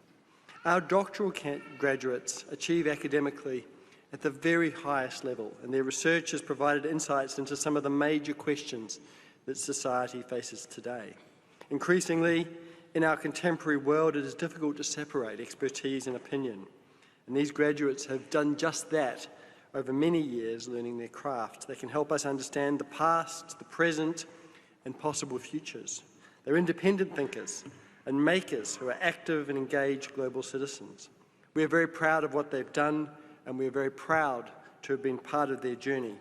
Our doctoral graduates achieve academically at the very highest level, and their research has provided insights into some of the major questions that society faces today. Increasingly, in our contemporary world, it is difficult to separate expertise and opinion. And these graduates have done just that over many years, learning their craft. They can help us understand the past, the present, and possible futures. They're independent thinkers and makers who are active and engaged global citizens. We are very proud of what they've done, and we are very proud to have been part of their journey.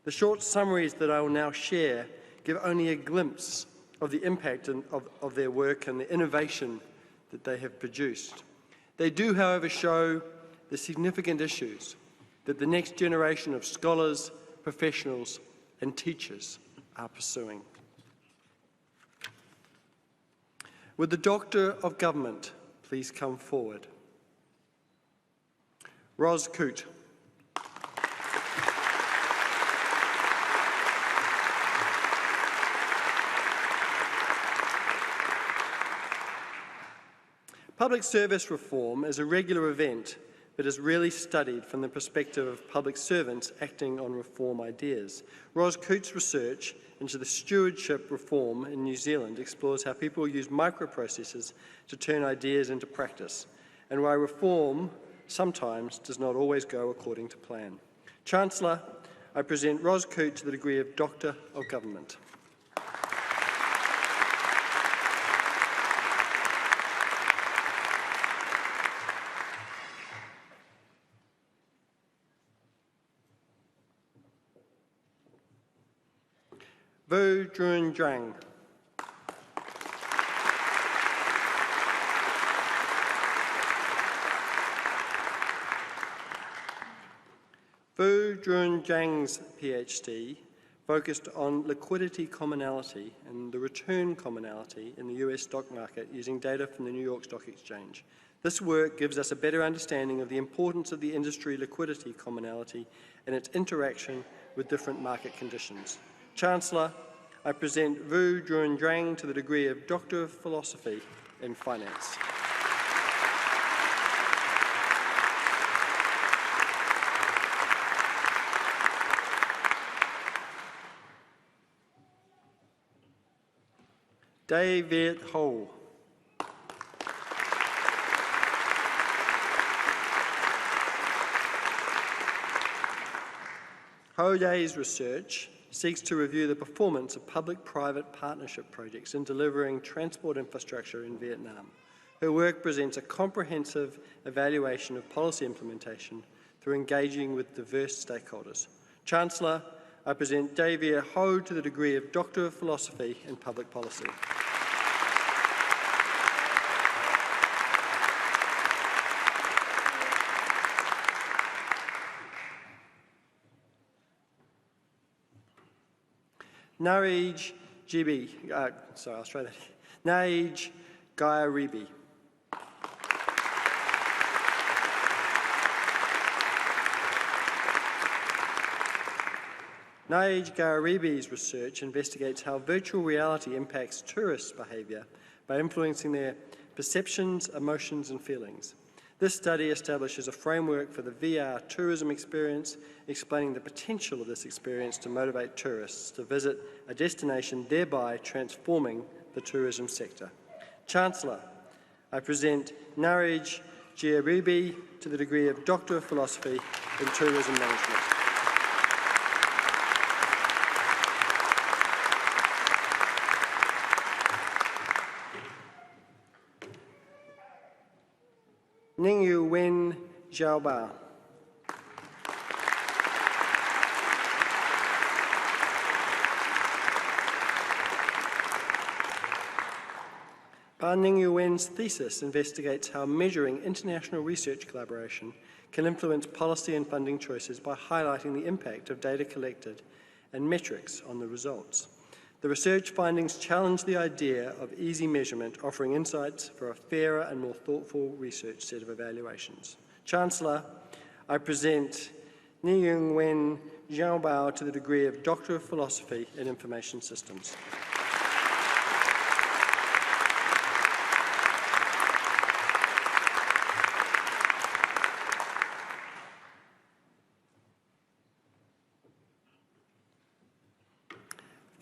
The short summaries that I will now share give only a glimpse of the impact of their work and the innovation that they have produced. They do, however, show the significant issues that the next generation of scholars, professionals, and teachers are pursuing. Would the Doctor of Government please come forward? Ros Coote. Public service reform is a regular event that is rarely studied from the perspective of public servants acting on reform ideas. Ros Coote's research into the stewardship reform in New Zealand explores how people use microprocesses to turn ideas into practice, and why reform sometimes does not always go according to plan. Chancellor, I present Ros Coote to the degree of Doctor of Government. Vu Jun Zhang. Vu Jun Zhang's PhD focused on liquidity commonality and the return commonality in the US stock market using data from the New York Stock Exchange. This work gives us a better understanding of the importance of the industry liquidity commonality and its interaction with different market conditions. Chancellor, I present Vu Jun Drang to the degree of Doctor of Philosophy in Finance. David Ho. Ho Day's research seeks to review the performance of public-private partnership projects in delivering transport infrastructure in Vietnam. Her work presents a comprehensive evaluation of policy implementation through engaging with diverse stakeholders. Chancellor, I present David Ho to the degree of Doctor of Philosophy in Public Policy. Naij Gibi, sorry, I'll try that. Naij Gayaribi. Naij Gayaribi's research investigates how virtual reality impacts tourists' behaviour by influencing their perceptions, emotions and feelings. This study establishes a framework for the VR tourism experience, explaining the potential of this experience to motivate tourists to visit a destination, thereby transforming the tourism sector. Chancellor, I present Naij Gayaribi to the degree of Doctor of Philosophy in Tourism Management. Ningyu Wen Xiaoba. Ba Ningyu Wen's thesis investigates how measuring international research collaboration can influence policy and funding choices by highlighting the impact of data collected and metrics on the results. The research findings challenge the idea of easy measurement, offering insights for a fairer and more thoughtful research set of evaluations. Chancellor, I present Niyung Wen Xiaobao to the degree of Doctor of Philosophy in Information Systems.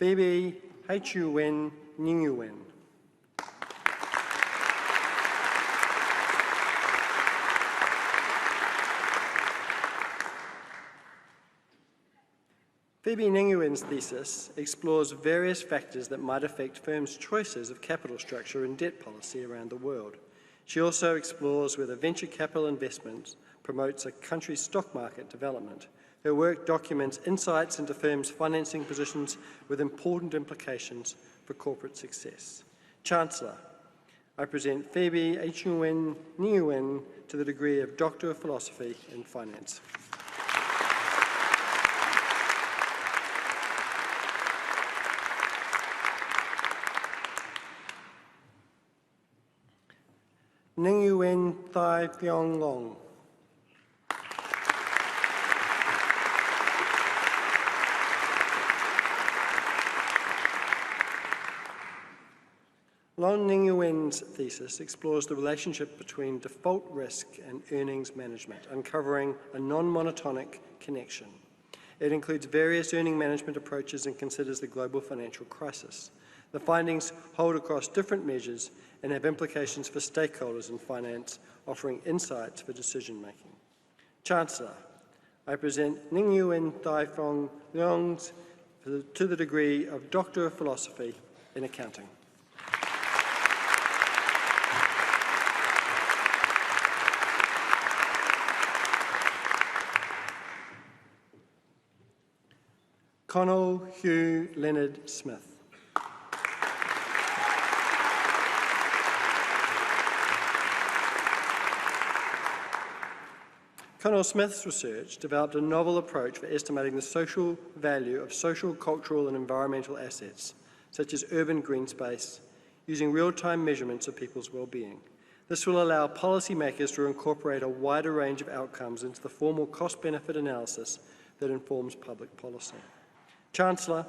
Phoebe H.U. Wen Ning Wen. Phoebe Nguyen's thesis explores various factors that might affect firms' choices of capital structure and debt policy around the world. She also explores whether venture capital investment promotes a country's stock market development. Her work documents insights into firms' financing positions with important implications for corporate success. Chancellor, I present Phoebe H.U.N. Nguyen to the degree of Doctor of Philosophy in Finance. Nguyen Thai Pyong Long. Lon Nguyen's thesis explores the relationship between default risk and earnings management, uncovering a non-monotonic connection. It includes various earning management approaches and considers the global financial crisis. The findings hold across different measures and have implications for stakeholders in finance, offering insights for decision-making. Chancellor, I present Ning Nguyen Thai Phong Leong to the degree of Doctor of Philosophy in Accounting. Connell Hugh Leonard Smith. Connell Smith's research developed a novel approach for estimating the social value of social, cultural and environmental assets, such as urban green space, using real-time measurements of people's well-being. This will allow policymakers to incorporate a wider range of outcomes into the formal cost-benefit analysis that informs public policy. Chancellor,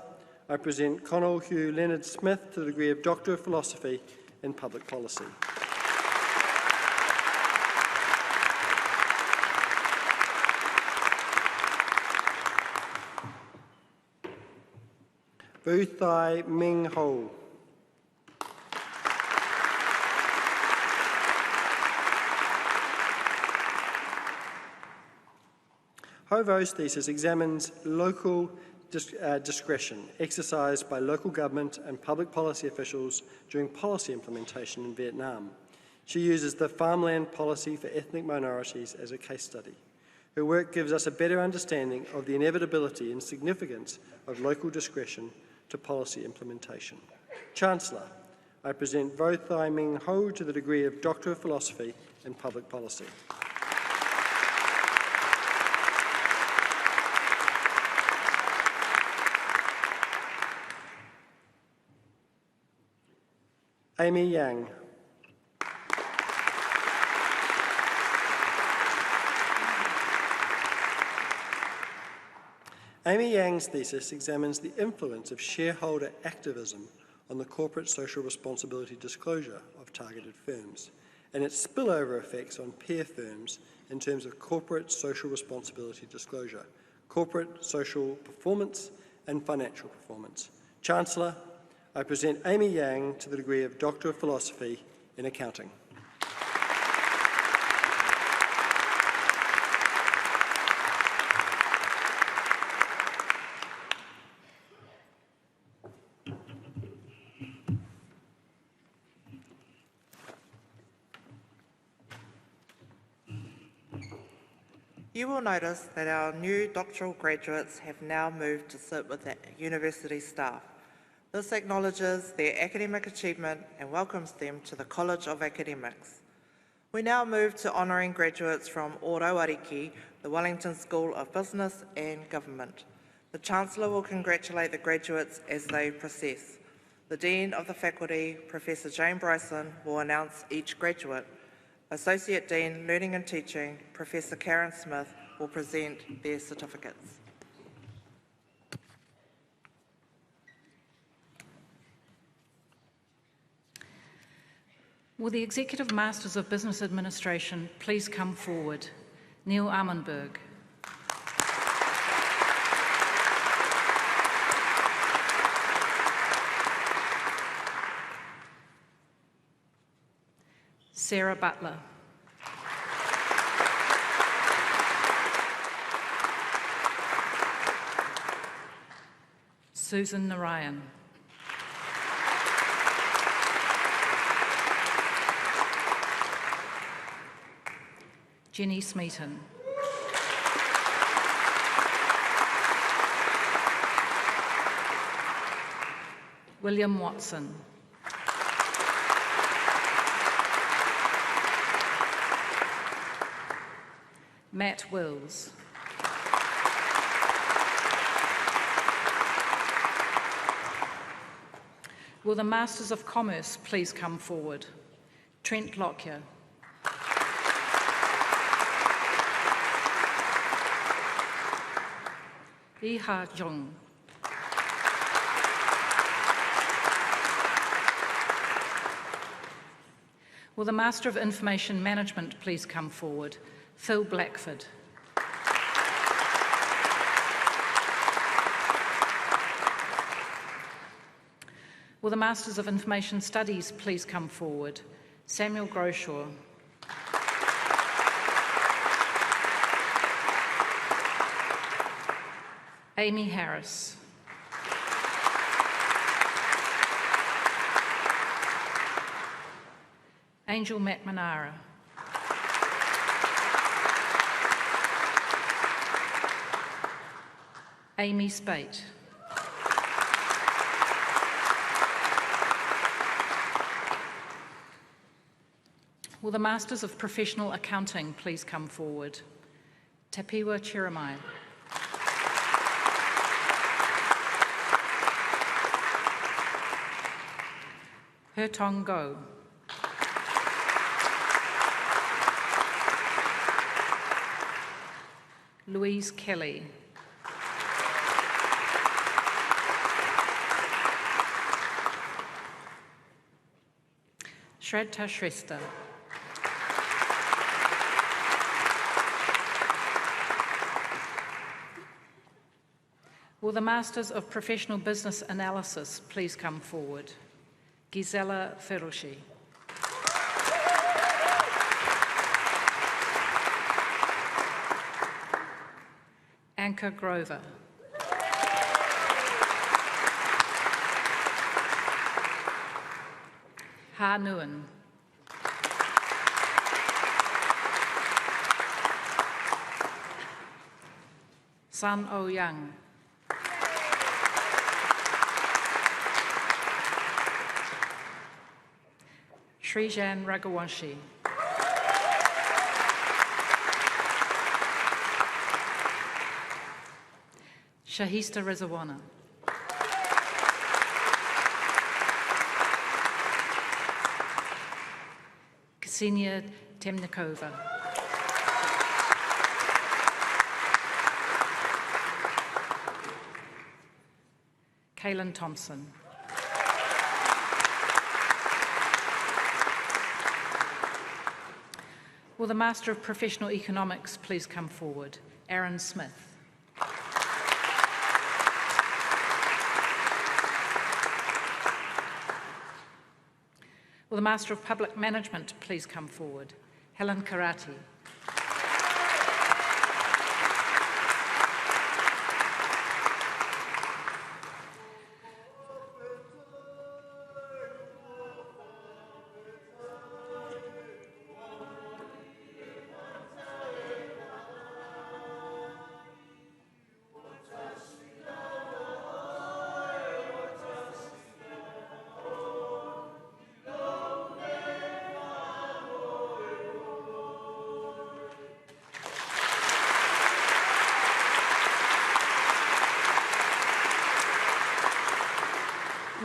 I present Conall Hugh Leonard Smith to the degree of Doctor of Philosophy in Public Policy. Vu Thai Ming Ho. Ho Vo's thesis examines local discretion exercised by local government and public policy officials during policy implementation in Vietnam. She uses the farmland policy for ethnic minorities as a case study. Her work gives us a better understanding of the inevitability and significance of local discretion to policy implementation. Chancellor, I present Vo Thai Ming Ho to the degree of Doctor of Philosophy in Public Policy. Amy Yang. Amy Yang's thesis examines the influence of shareholder activism on the corporate social responsibility disclosure of targeted firms and its spillover effects on peer firms in terms of corporate social responsibility disclosure, corporate social performance and financial performance. Chancellor, I present Amy Yang to the degree of Doctor of Philosophy in Accounting. You will notice that our new doctoral graduates have now moved to sit with the university staff. This acknowledges their academic achievement and welcomes them to the College of Academics. We now move to honouring graduates from Ōrauariki, the Wellington School of Business and Government. The Chancellor will congratulate the graduates as they process. The Dean of the Faculty, Professor Jane Bryson, will announce each graduate. Associate Dean, Learning and Teaching, Professor Karen Smith, will present their certificates. Will the Executive Masters of Business Administration please come forward? Neil Armenberg. Sarah Butler. Susan Narayan. Jenny Smeaton. William Watson. Matt Wills. Will the Masters of Commerce please come forward? Trent Lockyer. Iha Jung. Will the Master of Information Management please come forward? Phil Blackford. Will the Masters of Information Studies please come forward? Samuel Groshaw. Amy Harris. Angel McNamara. Amy Spate. Will the Masters of Professional Accounting please come forward? Tapiwa Chiramai. Hertong Go. Louise Kelly. Shraddha Shrestha. Will the Masters of Professional Business Analysis please come forward? Gisela Ferrucci. Anka Grover. Ha Nguyen. Sun O Young. Srijan Raghavanshi. Shahista Rezawana. Ksenia Temnikova. Kaylin Thompson. Will the Master of Professional Economics please come forward? Aaron Smith. Will the Master of Public Management please come forward? Helen Karati.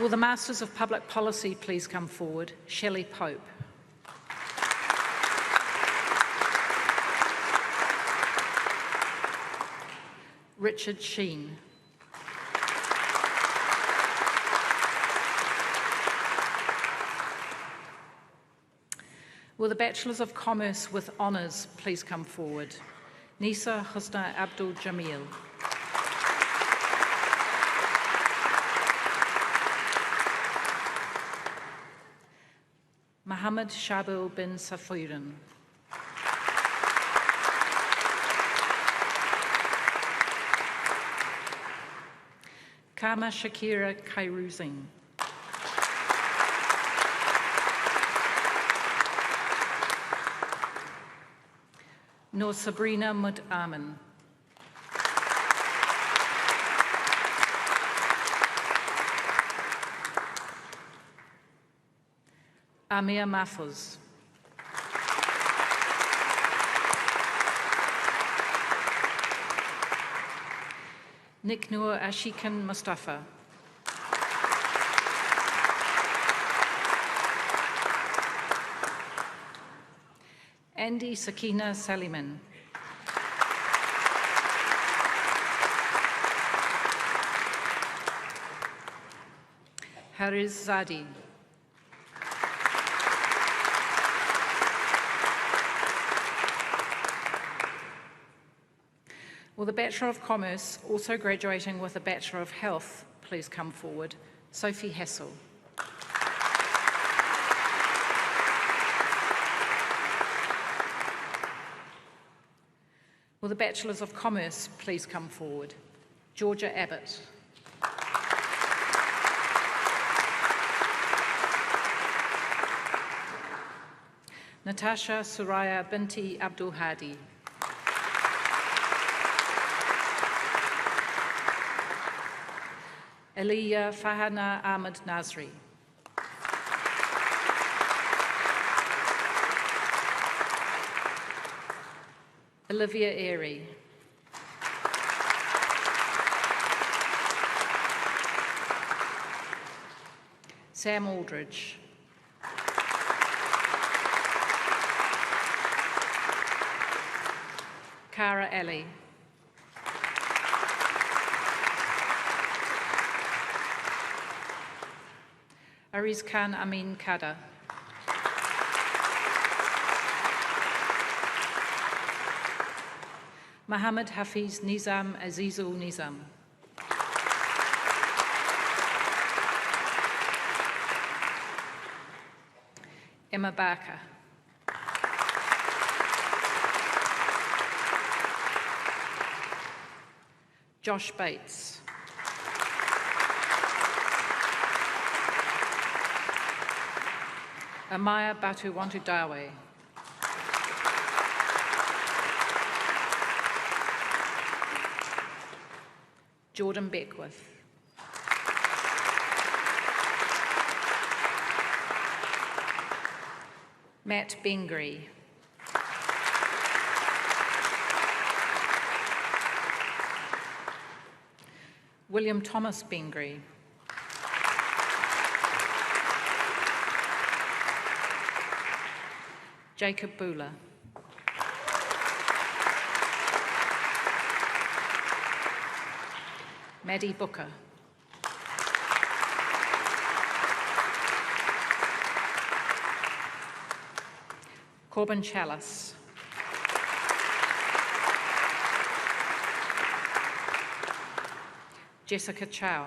Will the Masters of Public Policy please come forward? Shelley Pope. Richard Sheen. Will the Bachelors of Commerce with Honours please come forward? Nisa Husna Abdul Jamil. Mohammed Shabil bin Safirin. Kama Shakira Kairuzing. Nur Sabrina Mud Amin. Amir Mahfouz. Nick Noor Ashikan Mustafa. Andy Sakina Saliman. Hariz Zadi. Will the Bachelor of Commerce, also graduating with a Bachelor of Health, please come forward? Sophie Hassel. Will the Bachelors of Commerce please come forward? Georgia Abbott. Natasha Suraya Binti Abdul Hadi. Aliyah Fahana Ahmed Nazri. Olivia Airy. Sam Aldridge. Cara Ali. Ariz Khan Amin Kada. Mohammed Hafiz Nizam Azizul Nizam. Emma Barker. Josh Bates. Amaya Batuwantu Dawe. Jordan Beckwith. Matt Bengry. William Thomas Bengry. Jacob Bula. Maddie Booker. Corbin Chalice. Jessica Chow.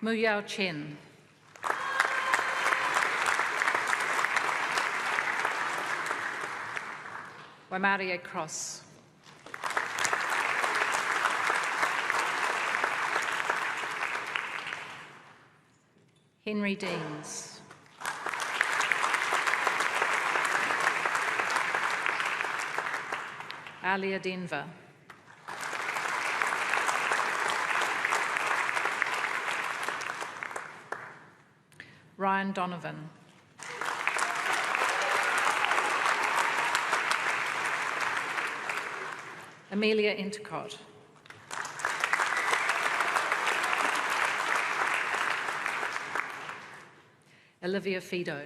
Muyao Chen. Waimarie Cross. Henry Deans. Alia Denver. Ryan Donovan. Amelia Intercott. Olivia Fido.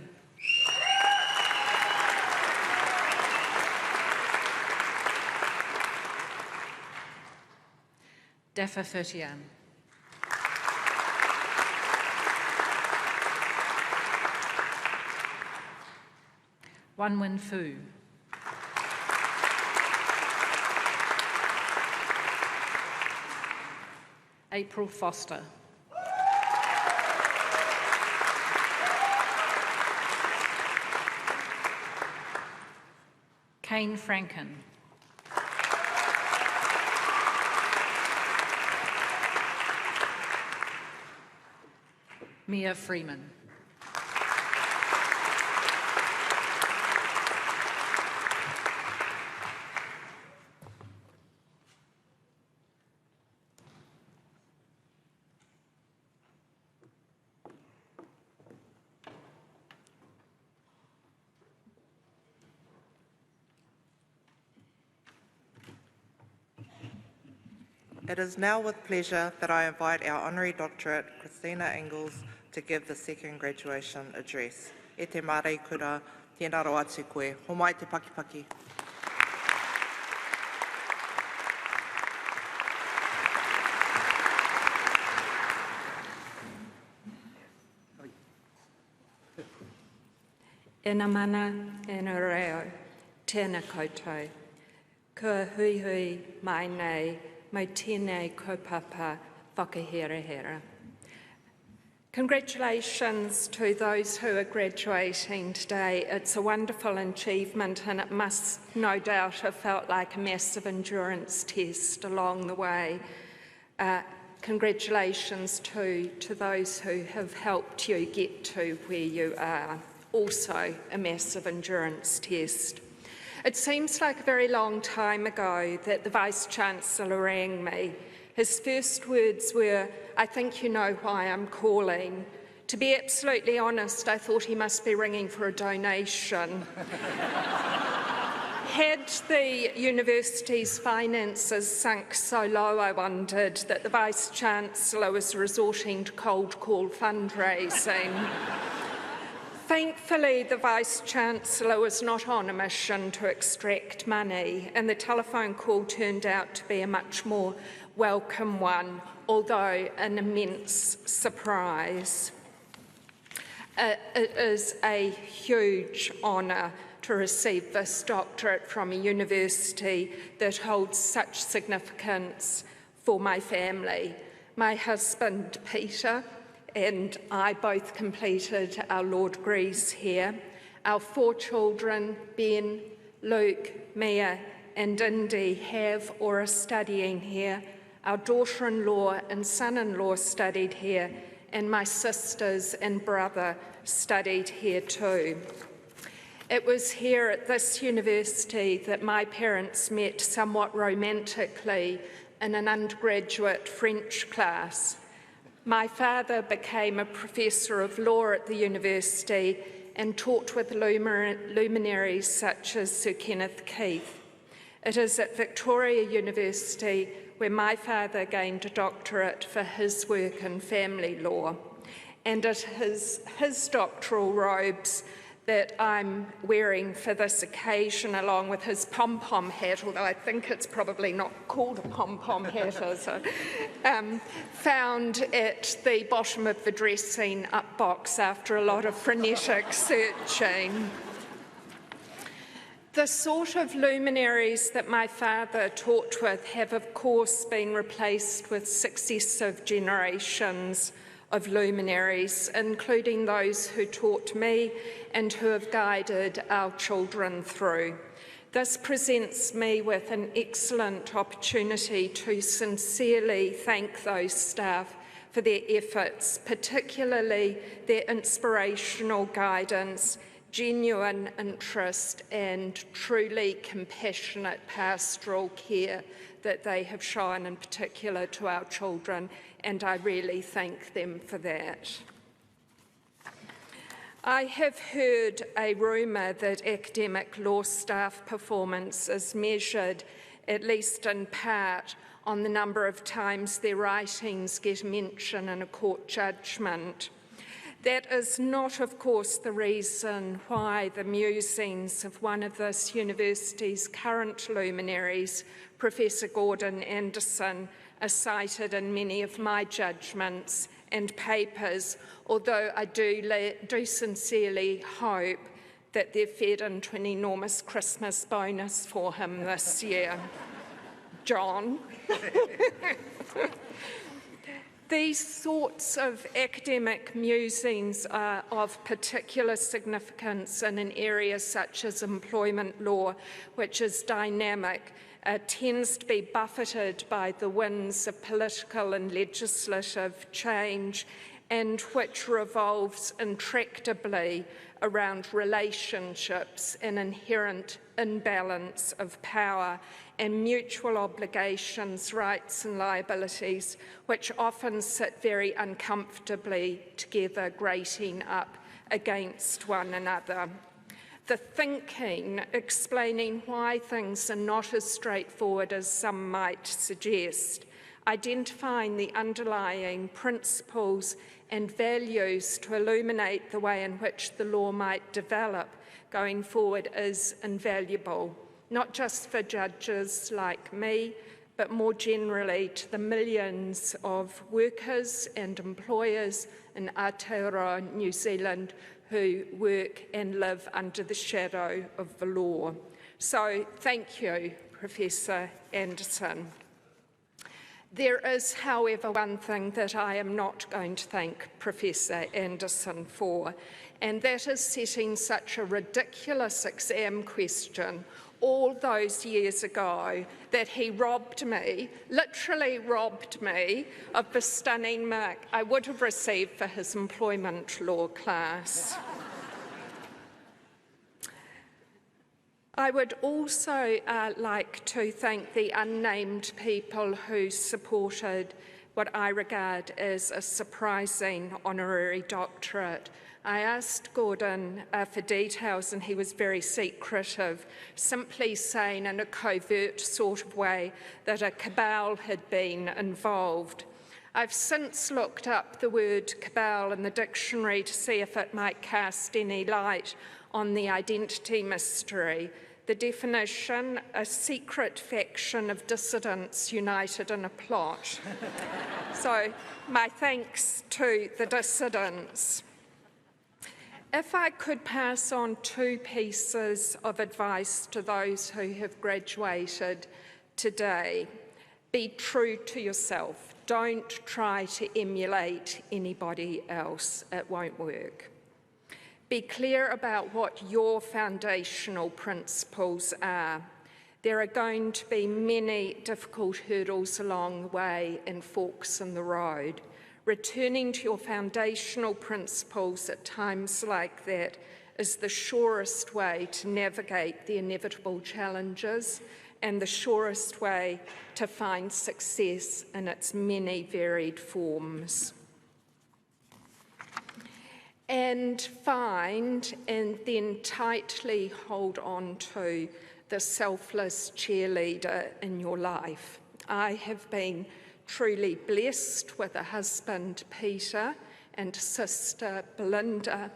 Dafa Fertian. Wanwin Fu. April Foster. Kane Franken. Mia Freeman. It is now with pleasure that I invite our Honorary Doctorate, Christina Engels, to give the second graduation address. E te mārei kura, tēnā roa atu koe. Ho mai te pakipaki. Ena mana, ena reo, tēnā koutou. Kua hui hui mai nei, mai tēnei kaupapa whakaherahera. Congratulations to those who are graduating today. It's a wonderful achievement and it must no doubt have felt like a massive endurance test along the way. Congratulations to those who have helped you get to where you are. Also a massive endurance test. It seems like a very long time ago that the Vice-Chancellor rang me. His first words were, "I think you know why I'm calling." To be absolutely honest, I thought he must be ringing for a donation. Had the university's finances sunk so low, I wondered, that the Vice-Chancellor was resorting to cold call fundraising. Thankfully, the Vice-Chancellor was not on a mission to extract money, and the telephone call turned out to be a much more welcome one, although an immense surprise. It is a huge honour to receive this doctorate from a university that holds such significance for my family. My husband, Peter, and I both completed our law degrees here. Our 4 children, Ben, Luke, Mia and Indy, have or are studying here. Our daughter-in-law and son-in-law studied here, and my sisters and brother studied here too. It was here at this university that my parents met somewhat romantically in an undergraduate French class. My father became a professor of law at the university and taught with luminaries such as Sir Kenneth Keith. It is at Victoria University where my father gained a doctorate for his work in family law. And it is his doctoral robes that I'm wearing for this occasion, along with his pom-pom hat, although I think it's probably not called a pom-pom hat, found at the bottom of the dressing up box after a lot of frenetic searching. The sort of luminaries that my father taught with have, of course, been replaced with successive generations of luminaries, including those who taught me and who have guided our children through. This presents me with an excellent opportunity to sincerely thank those staff for their efforts, particularly their inspirational guidance, genuine interest and truly compassionate pastoral care that they have shown in particular to our children, and I really thank them for that. I have heard a rumour that academic law staff performance is measured, at least in part, on the number of times their writings get mention in a court judgment. That is not, of course, the reason why the musings of one of this university's current luminaries, Professor Gordon Anderson, are cited in many of my judgments and papers, although I do sincerely hope that they're fed into an enormous Christmas bonus for him this year. John. These sorts of academic musings are of particular significance in an area such as employment law, which is dynamic, tends to be buffeted by the winds of political and legislative change, and which revolves intractably around relationships and inherent imbalance of power and mutual obligations, rights and liabilities, which often sit very uncomfortably together, grating up against one another. The thinking explaining why things are not as straightforward as some might suggest, identifying the underlying principles and values to illuminate the way in which the law might develop going forward is invaluable, not just for judges like me, but more generally to the millions of workers and employers in Aotearoa, New Zealand, who work and live under the shadow of the law. So thank you, Professor Anderson. There is, however, one thing that I am not going to thank Professor Anderson for, and that is setting such a ridiculous exam question all those years ago that he robbed me, literally robbed me, of the stunning mark I would have received for his employment law class. I would also like to thank the unnamed people who supported what I regard as a surprising honorary doctorate. I asked Gordon for details and he was very secretive, simply saying in a covert sort of way that a cabal had been involved. I've since looked up the word cabal in the dictionary to see if it might cast any light on the identity mystery. The definition, a secret faction of dissidents united in a plot. So my thanks to the dissidents. If I could pass on 2 pieces of advice to those who have graduated today, be true to yourself. Don't try to emulate anybody else. It won't work. Be clear about what your foundational principles are. There are going to be many difficult hurdles along the way and forks in the road. Returning to your foundational principles at times like that is the surest way to navigate the inevitable challenges and the surest way to find success in its many varied forms. And find and then tightly hold on to the selfless cheerleader in your life. I have been truly blessed with a husband, Peter, and sister, Belinda,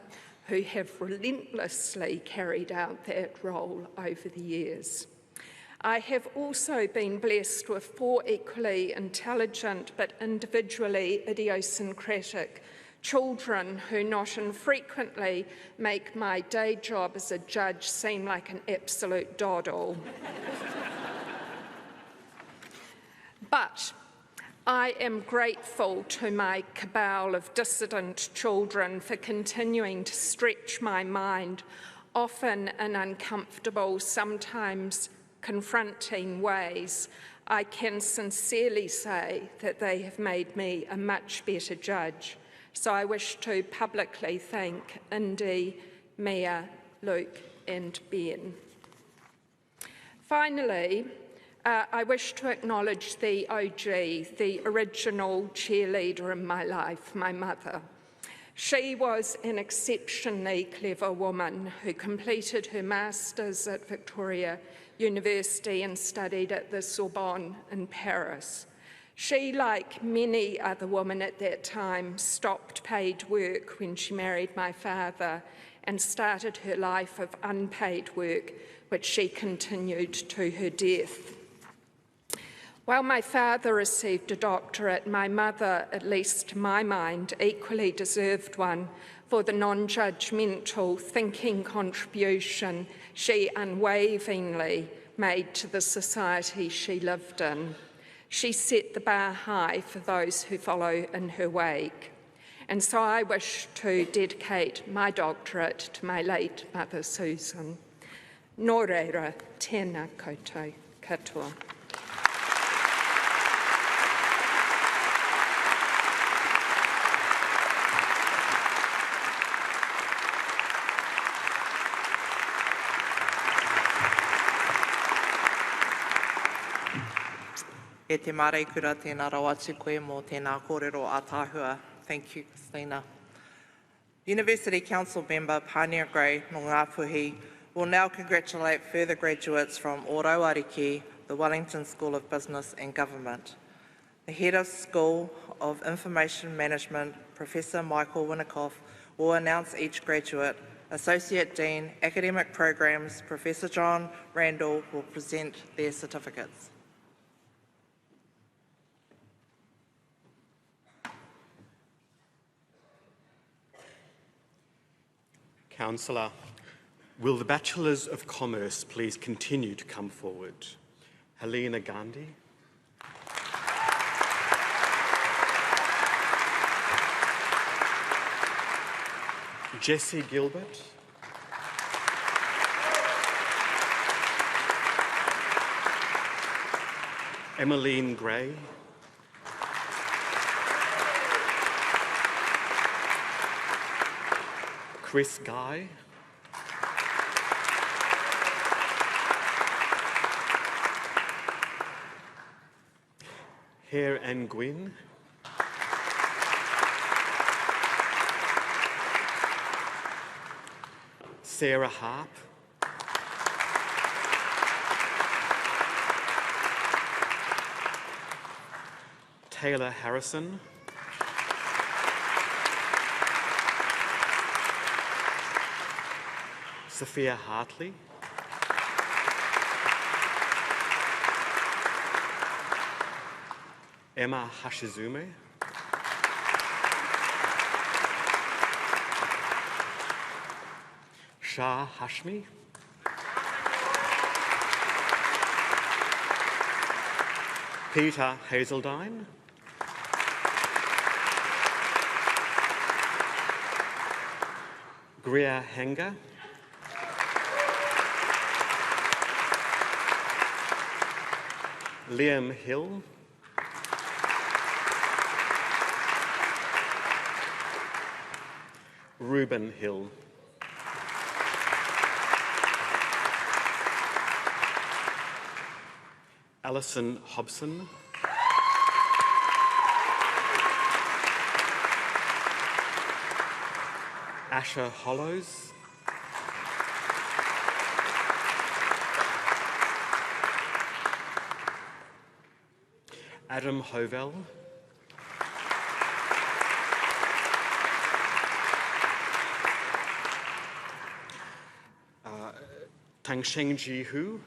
who have relentlessly carried out that role over the years. I have also been blessed with 4 equally intelligent but individually idiosyncratic children who not infrequently make my day job as a judge seem like an absolute doddle. But I am grateful to my cabal of dissident children for continuing to stretch my mind, often in uncomfortable, sometimes confronting ways. I can sincerely say that they have made me a much better judge. So I wish to publicly thank Indy, Mia, Luke and Ben. Finally, I wish to acknowledge the OG, the original cheerleader in my life, my mother. She was an exceptionally clever woman who completed her master's at Victoria University and studied at the Sorbonne in Paris. She, like many other women at that time, stopped paid work when she married my father and started her life of unpaid work, which she continued to her death. While my father received a doctorate, my mother, at least to my mind, equally deserved one for the non-judgmental thinking contribution she unwaveringly made to the society she lived in. She set the bar high for those who follow in her wake. And so I wish to dedicate my doctorate to my late mother, Susan. Nō reira, tēnā koutou katoa. E te mareikura tēnā rawati koe mō tēnā kōrero ātāhua. Thank you, Christina. University Council member Pania Gray no Ngāpuhi will now congratulate further graduates from Ōrauariki, the Wellington School of Business and Government. The Head of School of Information Management, Professor Michael Winikoff, will announce each graduate. Associate Dean, Academic Programs, Professor John Randall, will present their certificates. Councillor, will the Bachelors of Commerce please continue to come forward? Helena Gandhi. Jessie Gilbert. Emmeline Gray. Chris Guy. Hare Ann Gwynn. Sarah Harp. Taylor Harrison. Sophia Hartley. Emma Hashizume. Shah Hashmi. Peter Hazeldine. Greer Henger. Liam Hill. Reuben Hill. Alison Hobson. Asher Hollows. Adam Hovell. Tangsheng Ji Hu.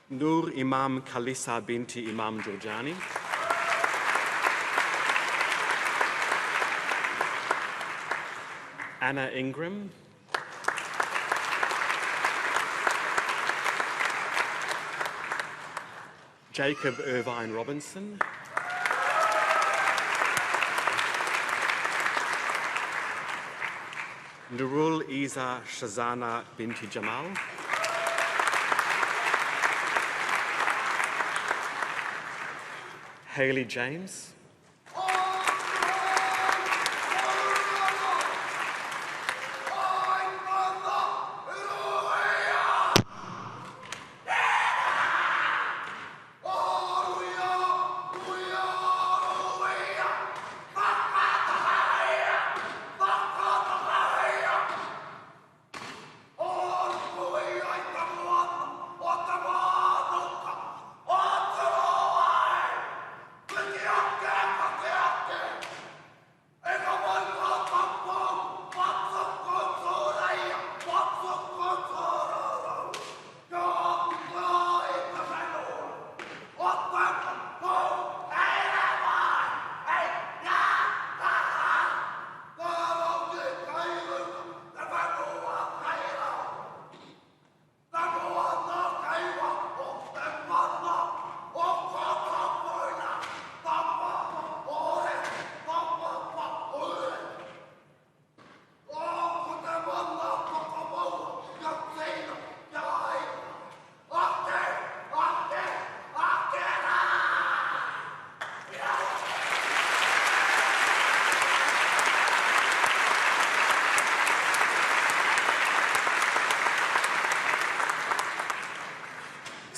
Nur Imam Khalisa binti Imam Jurjani. Anna Ingram. Jacob Irvine Robinson. Nurul Isa Shazana binti Jamal. Hayley James.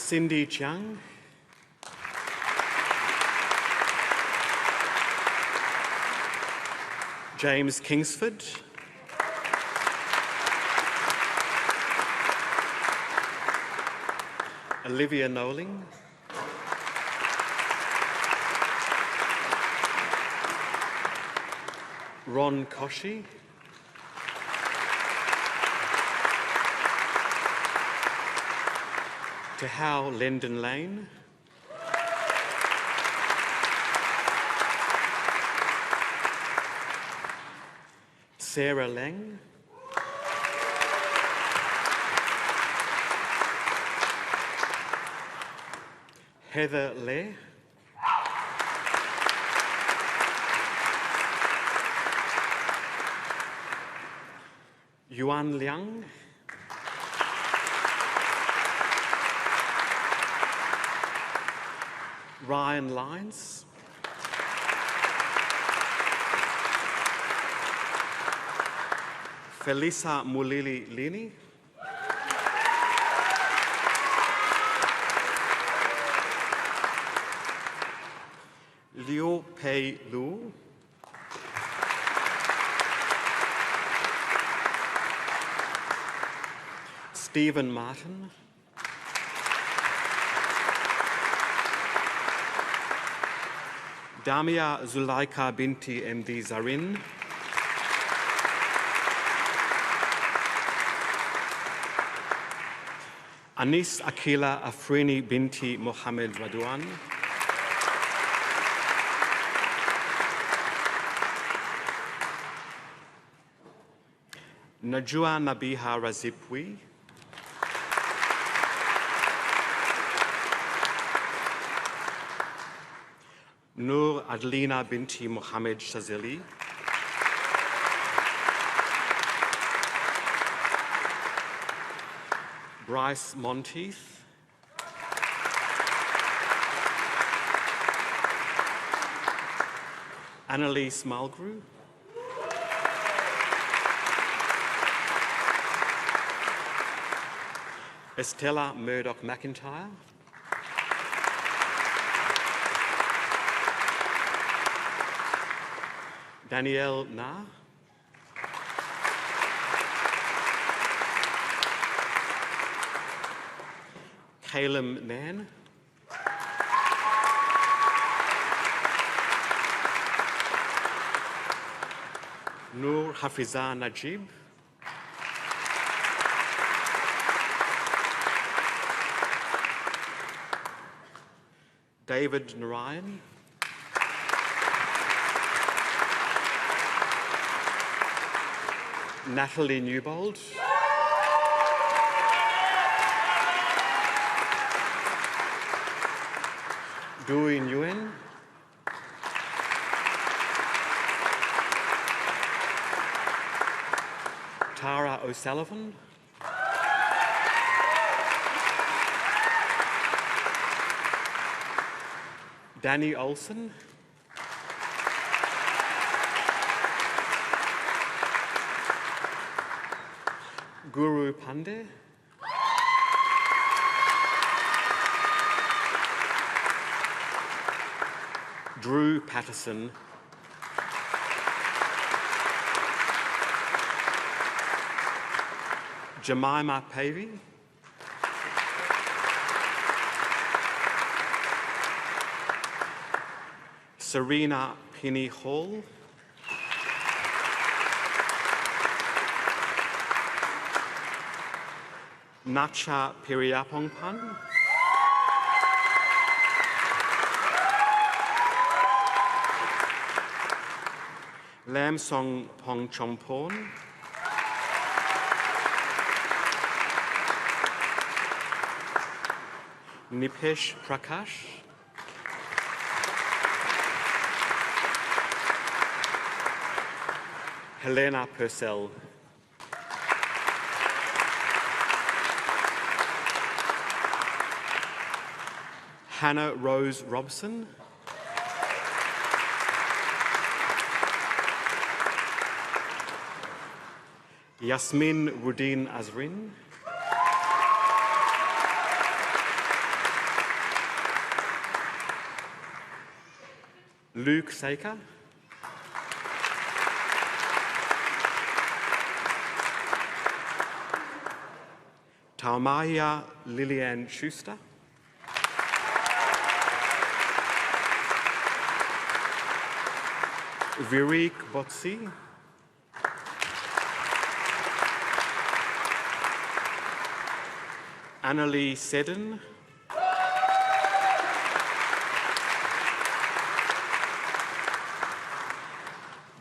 Cindy Chiang. James Kingsford. Olivia Noling. Ron Koshy. Tahau Lendon Lane. Sarah Lang. Heather Le. Yuan Liang. Ryan Lyons. Felisa Mulili Lini. Liu Pei Lu. Stephen Martin. Damia Zulaika binti MD Zarin. Anis Akila Afrini binti Mohammed Radwan. Najua Nabiha Razipwi. Nur Adlina binti Mohammed Shazili. Bryce Monteith. Annalise Malgrew. Estella Murdoch-McIntyre. Danielle Na. Caleb Nan. Noor Hafiza Najib. David Narayan. Natalie Newbold. Dewey Nguyen. Tara O'Sullivan. Danny Olson. Guru Pandey. Drew Patterson. Jemima Pavey. Serena Penny Hall. Nacha Piriapongpan. Lam Song Pong Chomporn. Nipesh Prakash. Helena Purcell. Hannah Rose Robson. Yasmin Rudin Azrin. Luke Saker. Taumaya Lillian Schuster. Virik Botsi. Annalie Seddon.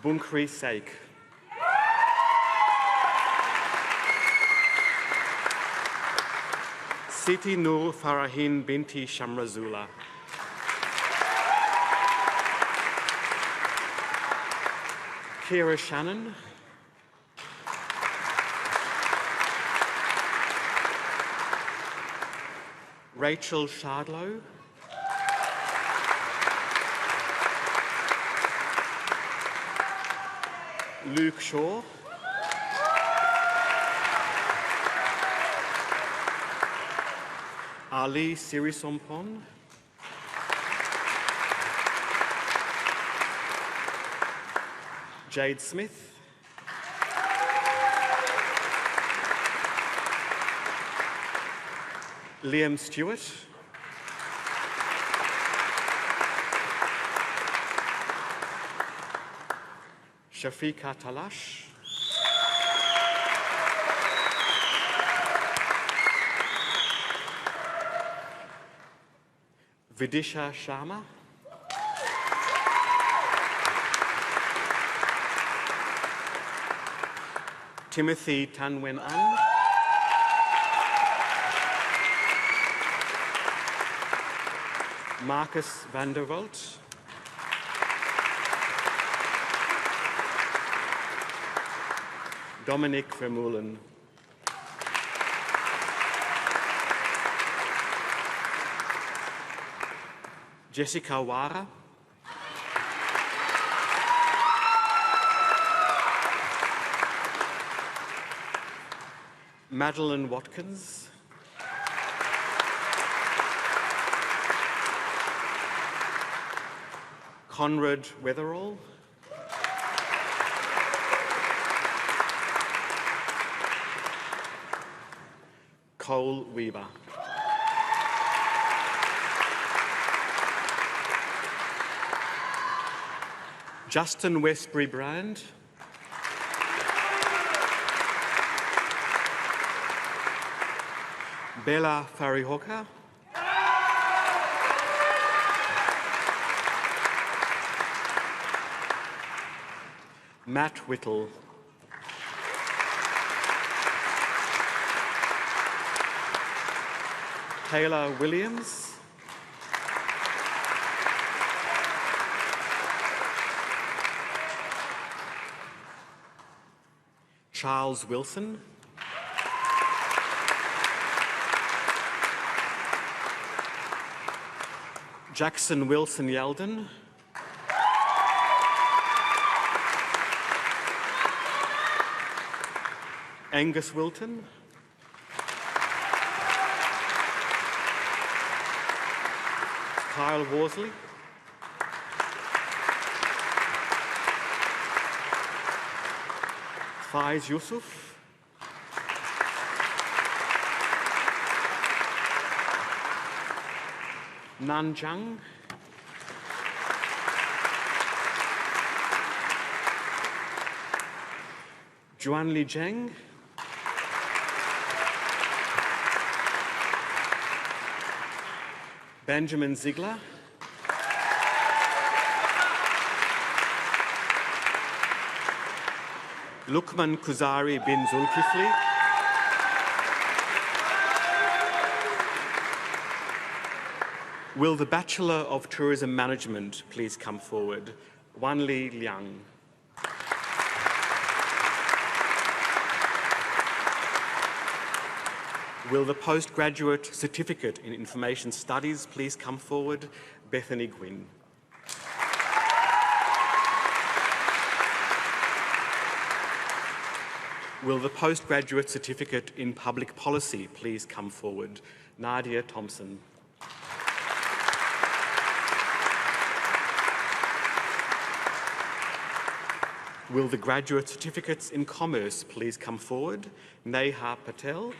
Bunkri Saik. Siti Nur Farahin binti Shamrazula. Kira Shannon. Rachel Shardlow. Luke Shaw. Ali Sirisompon. Jade Smith. Liam Stewart. Shafika Talash. Vidisha Sharma. Timothy Tanwen An. Marcus van der Walt. Dominic Vermeulen. Jessica Wara. Madeline Watkins. Conrad Weatherall. Cole Weaver. Justin Westbury Brand. Bella Farihoka. Matt Whittle. Taylor Williams. Charles Wilson. Jackson Wilson Yeldon. Angus Wilton. Kyle Worsley. Faiz Yusuf. Nan Zhang. Juan Li Zheng. Benjamin Ziegler. Lukman Kuzari bin Zulkifli. Will the Bachelor of Tourism Management please come forward? Wanli Liang. Will the Postgraduate Certificate in Information Studies please come forward? Bethany Gwynn. Will the Postgraduate Certificate in Public Policy please come forward? Nadia Thompson. Will the Graduate Certificates in Commerce please come forward? Neha Patel.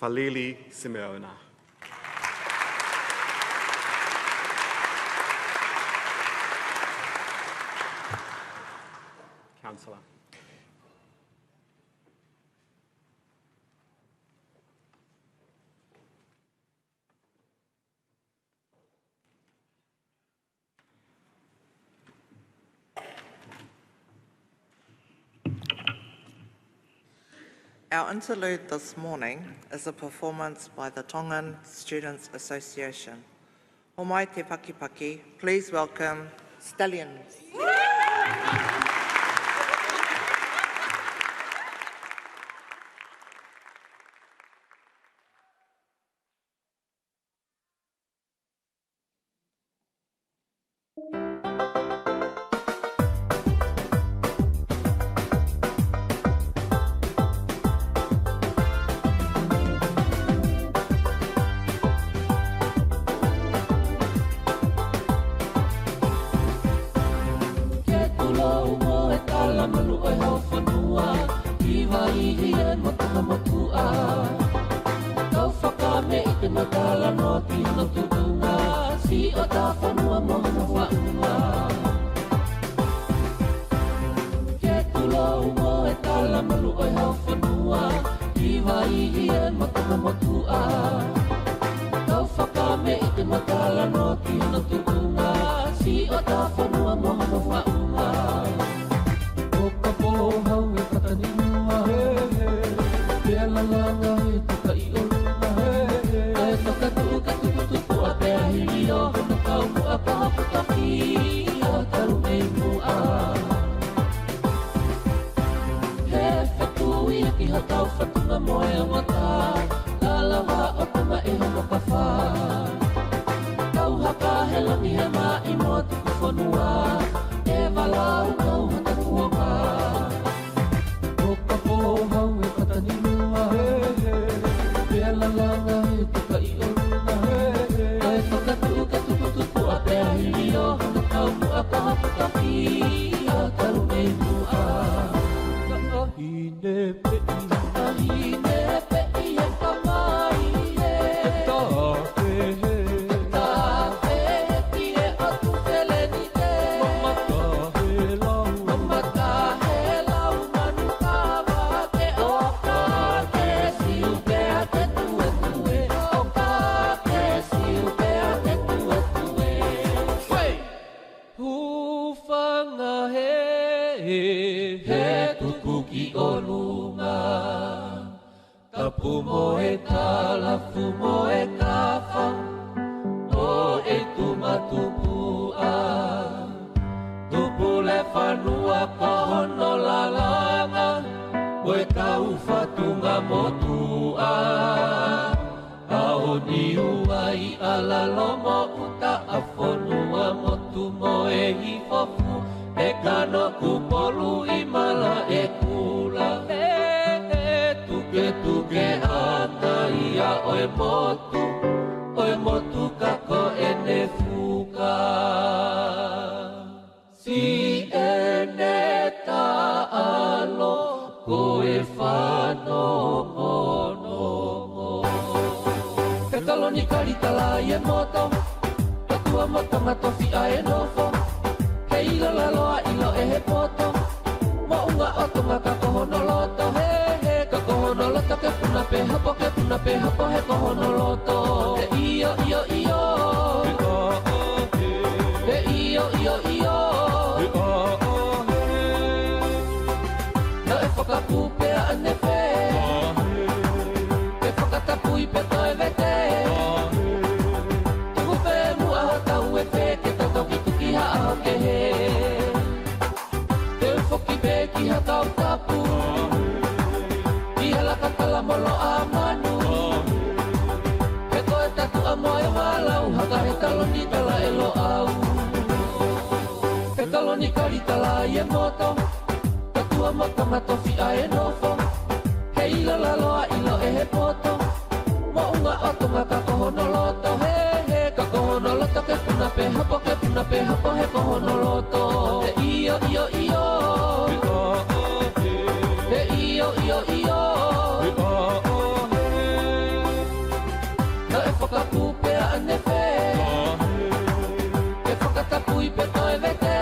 Falili Simeona. Councillor. Our interlude this morning is a performance by the Tongan Students Association. O mai te pakipaki, please welcome Stallions. Ke kulo mo e tala malu oi hau whanua, I waihi e motuka motua. Kau whakame I te matala no ti no tukunga, si o ta whanua mohono whaunga. Ke tulo ungo e tala malu oi hau whanua, I waihi e motuka motua. Kau whakame I te matala no ti no tukunga, si o ta whanua mohono whaunga. O ka pō hau e katanima, pea lalanga e tuka I olunga, e toka tuka tuku a pea hili o hono kau mua ka hapu taki, a taru e mua. He whakui a ki hatau whatunga moe a mata, lalawa o tama e hono ka wha. Kau haka he langi he mai mo tuku whanua, e walau kau hata kuoka. O ka pō hau e katanima, pea lalanga e tuka I olunga, e toka tuka tuku a pea hili o hono kau mua ka hapu taki, a taru e mua. Ahine pe'i e ka mai e, tahe ki e atu wheleni te, mamata he lau manu kawa ke oka ke siu pea te tue tue, oka ke siu pea te tue tue. Hufanga he tuku ki olunga, tapu mo e tala fu mo e kafa, o e tumatupua. Tupu le whanua ka hono lalanga, o e kau whatunga motua. Ao ni uai ala lomo uta a whanua motu mo e hifofu, e kano kupolu I mala e kula. Tuke ata ia oe motu kako e ne fuka. Si e ne taalo ko e whanongonongo. Ke taloni karitala I e moto, tatua moto ngatofi a e nofo. Ke ilo laloa ilo e he poto, mo unga oto ngaka kohono loto. Ka kohono loto ke puna pe hapo he kohono loto. Ke iyo iyo iyo, ke iyo iyo iyo, na e whakapupe a ane pe, ke whakatapui pe toi vete. Tuku pe mua hatau e pe, ke tatoki tuki haa ke he. Te whoki pe ki hatau tapu, I hala katala molo a manu, he koe tatu a moe walau, haka he taloni tala e lo au. He taloni karitala I e moto, tatua moto ngatofi a e nofo. He ilo laloa ilo e he poto, mo unga oto ngaka kohono loto. Ka kohono loto ke puna pe hapo he kohono loto. He iyo iyo iyo, he iyo iyo iyo, na e whakapupe a ane pe, ke whakatapui pe toi vete.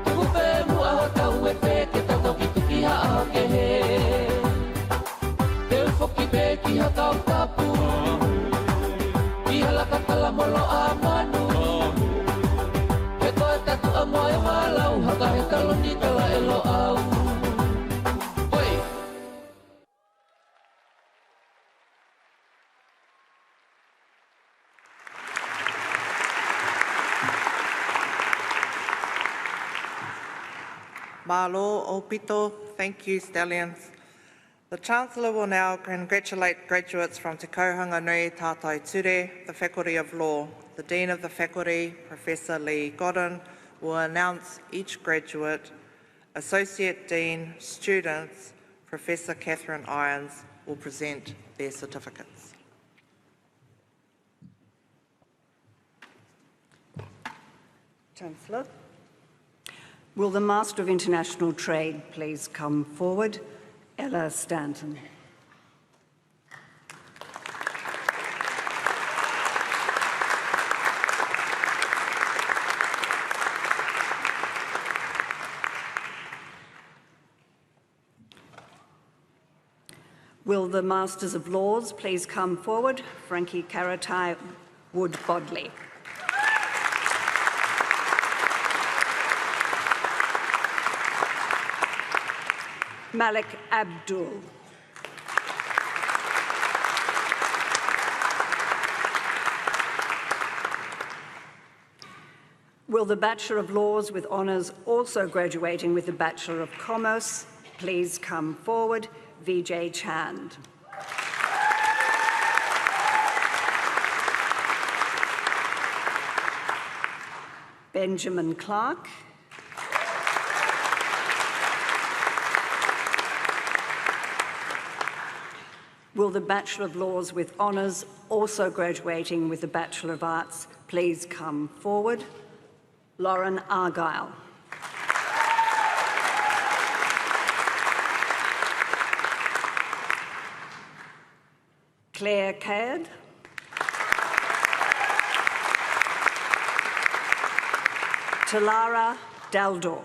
Tuku pe mua hatau e pe, ke tatoki tuki haa ke he. Te whoki pe ki hatau tapu, I hala katala molo a manu, he koe tatu a moe walau, haka he taloni tala e lo au. Malo Opito, thank you, Stallions. The Chancellor will now congratulate graduates from Te Kauhanga Nui Tātai Ture, the Faculty of Law. The Dean of the Faculty, Professor Lee Godden, will announce each graduate. Associate Dean, students, Professor Catherine Irons, will present their certificates. Chancellor. Will the Master of International Trade please come forward? Ella Stanton. Will the Masters of Laws please come forward? Frankie Karatai Wood Bodley. Malik Abdul. Will the Bachelor of Laws with honours also graduating with the Bachelor of Commerce please come forward? Vijay Chand. Benjamin Clark. Will the Bachelor of Laws with honours also graduating with the Bachelor of Arts please come forward? Lauren Argyle. Claire Caird. Talara Daldorf.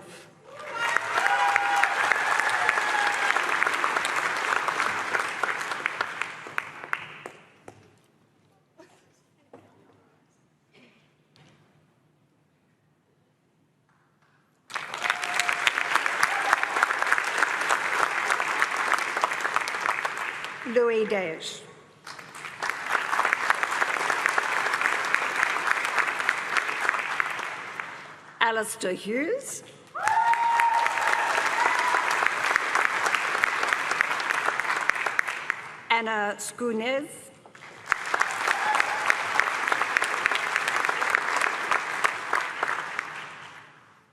Louis Daesh. Alistair Hughes. Anna Skunez.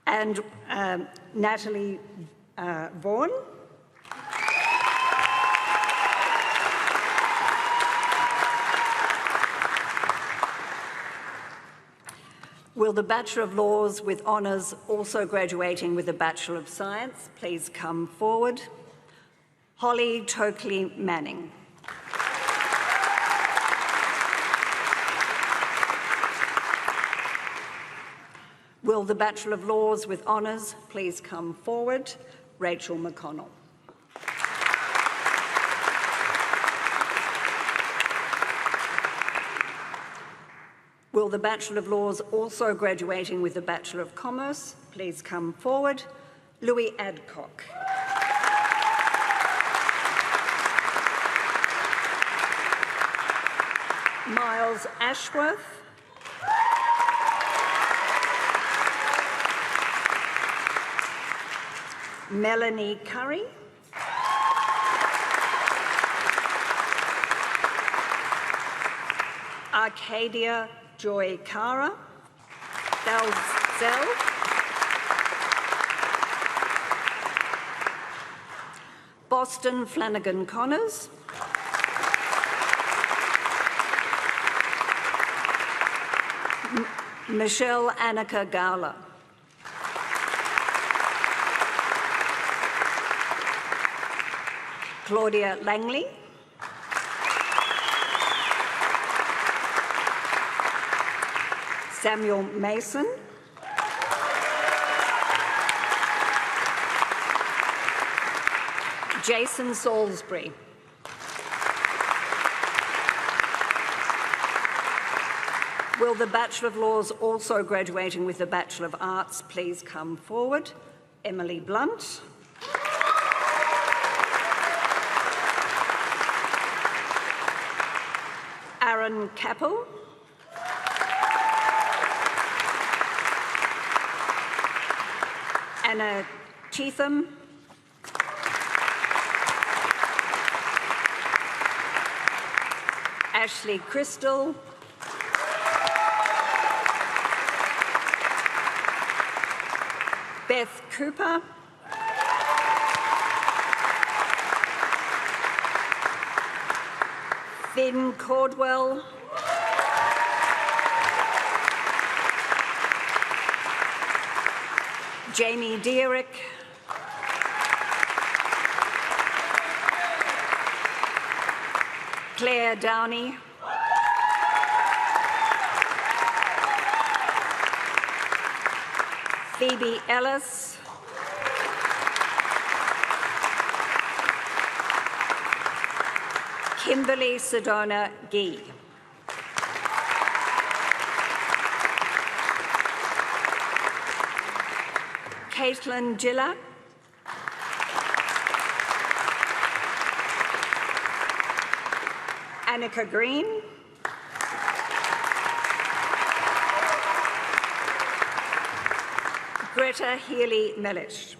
And Natalie Vaughan. Will the Bachelor of Laws with honours also graduating with the Bachelor of Science please come forward? Holly Tokley Manning. Will the Bachelor of Laws with honours please come forward? Rachel McConnell. Will the Bachelor of Laws also graduating with the Bachelor of Commerce please come forward? Louis Adcock. Miles Ashworth. Melanie Curry. Arcadia Joy Cara. Dalzell. Boston Flanagan Connors. Michelle Annika Gala. Claudia Langley. Samuel Mason. Jason Salisbury. Will the Bachelor of Laws also graduating with the Bachelor of Arts please come forward? Emily Blunt. Aaron Capel. Anna Cheetham. Ashley Crystal. Beth Cooper. Finn Cordwell. Jamie Deerick, Claire Downey, Phoebe Ellis, Kimberly Sedona Gee. Caitlin Gilla, Annika Green, Greta Healy-Mellish.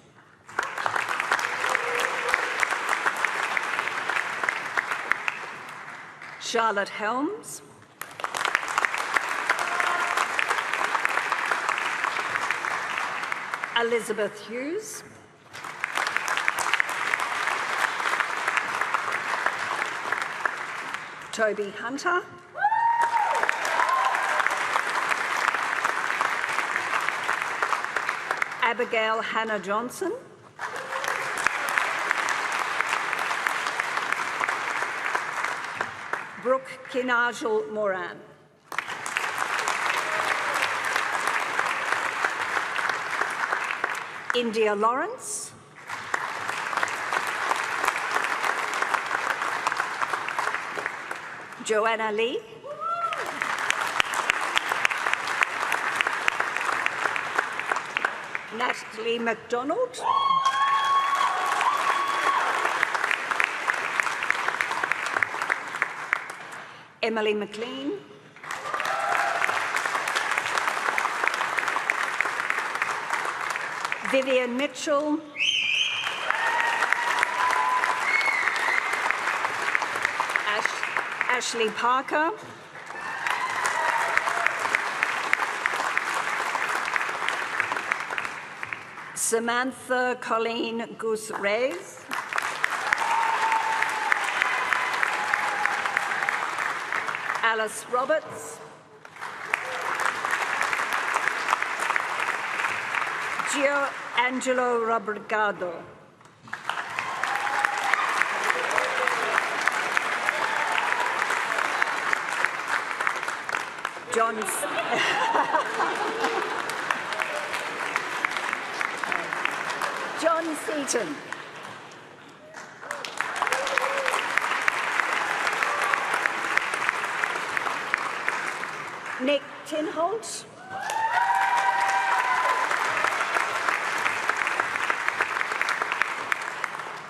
Charlotte Helms, Elizabeth Hughes, Toby Hunter, Abigail Hannah Johnson, Brooke Kinajal Moran. India Lawrence, Joanna Lee, Natalie MacDonald, Emily McLean, Vivian Mitchell, Ashley Parker, Samantha Colleen Goose-Reyes, Alice Roberts, Gio Angelo Robrigado, John Seaton, Nick Tinholt,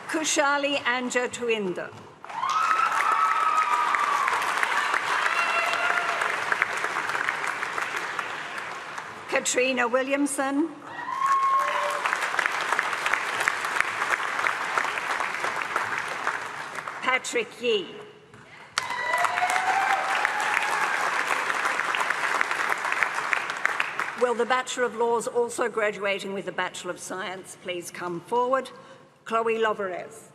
Kushali Anja Tuinda, Katrina Williamson, Patrick Yee, will the Bachelor of Laws also graduating with the Bachelor of Science please come forward? Chloe Lovarez.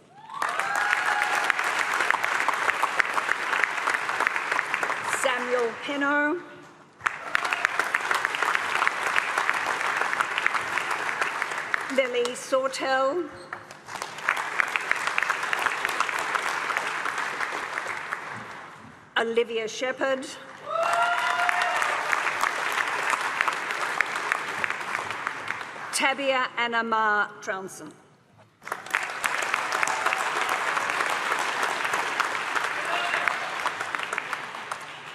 Samuel Peno. Lily Sawtell. Olivia Shepherd. Tabia Anamar Trounson.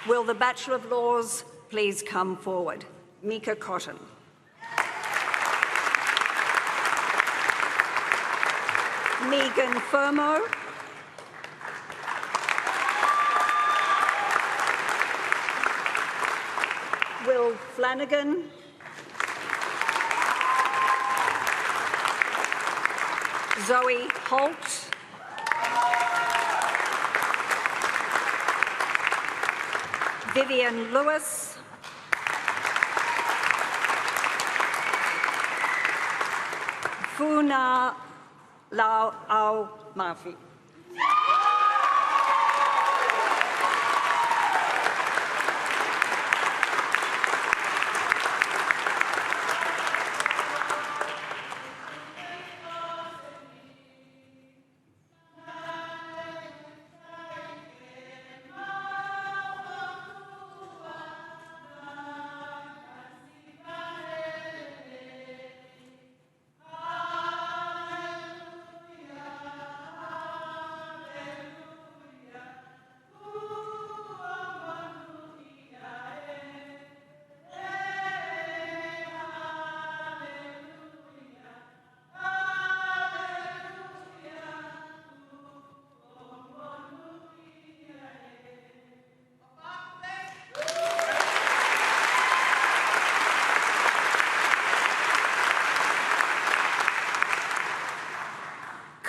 Will the Bachelor of Laws please come forward? Mika Cotton. Megan Fermo. Will Flanagan. Zoe Holt. Vivian Lewis. Funa Lau Au Mafi.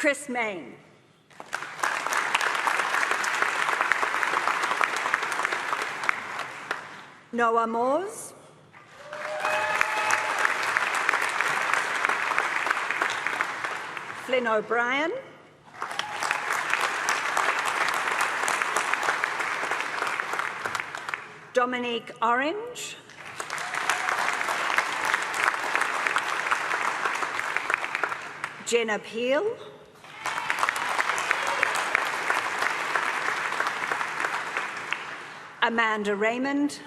Chris Main. Noah Moores. Flynn O'Brien. Dominique Orange. Jenna Peel. Amanda Raymond.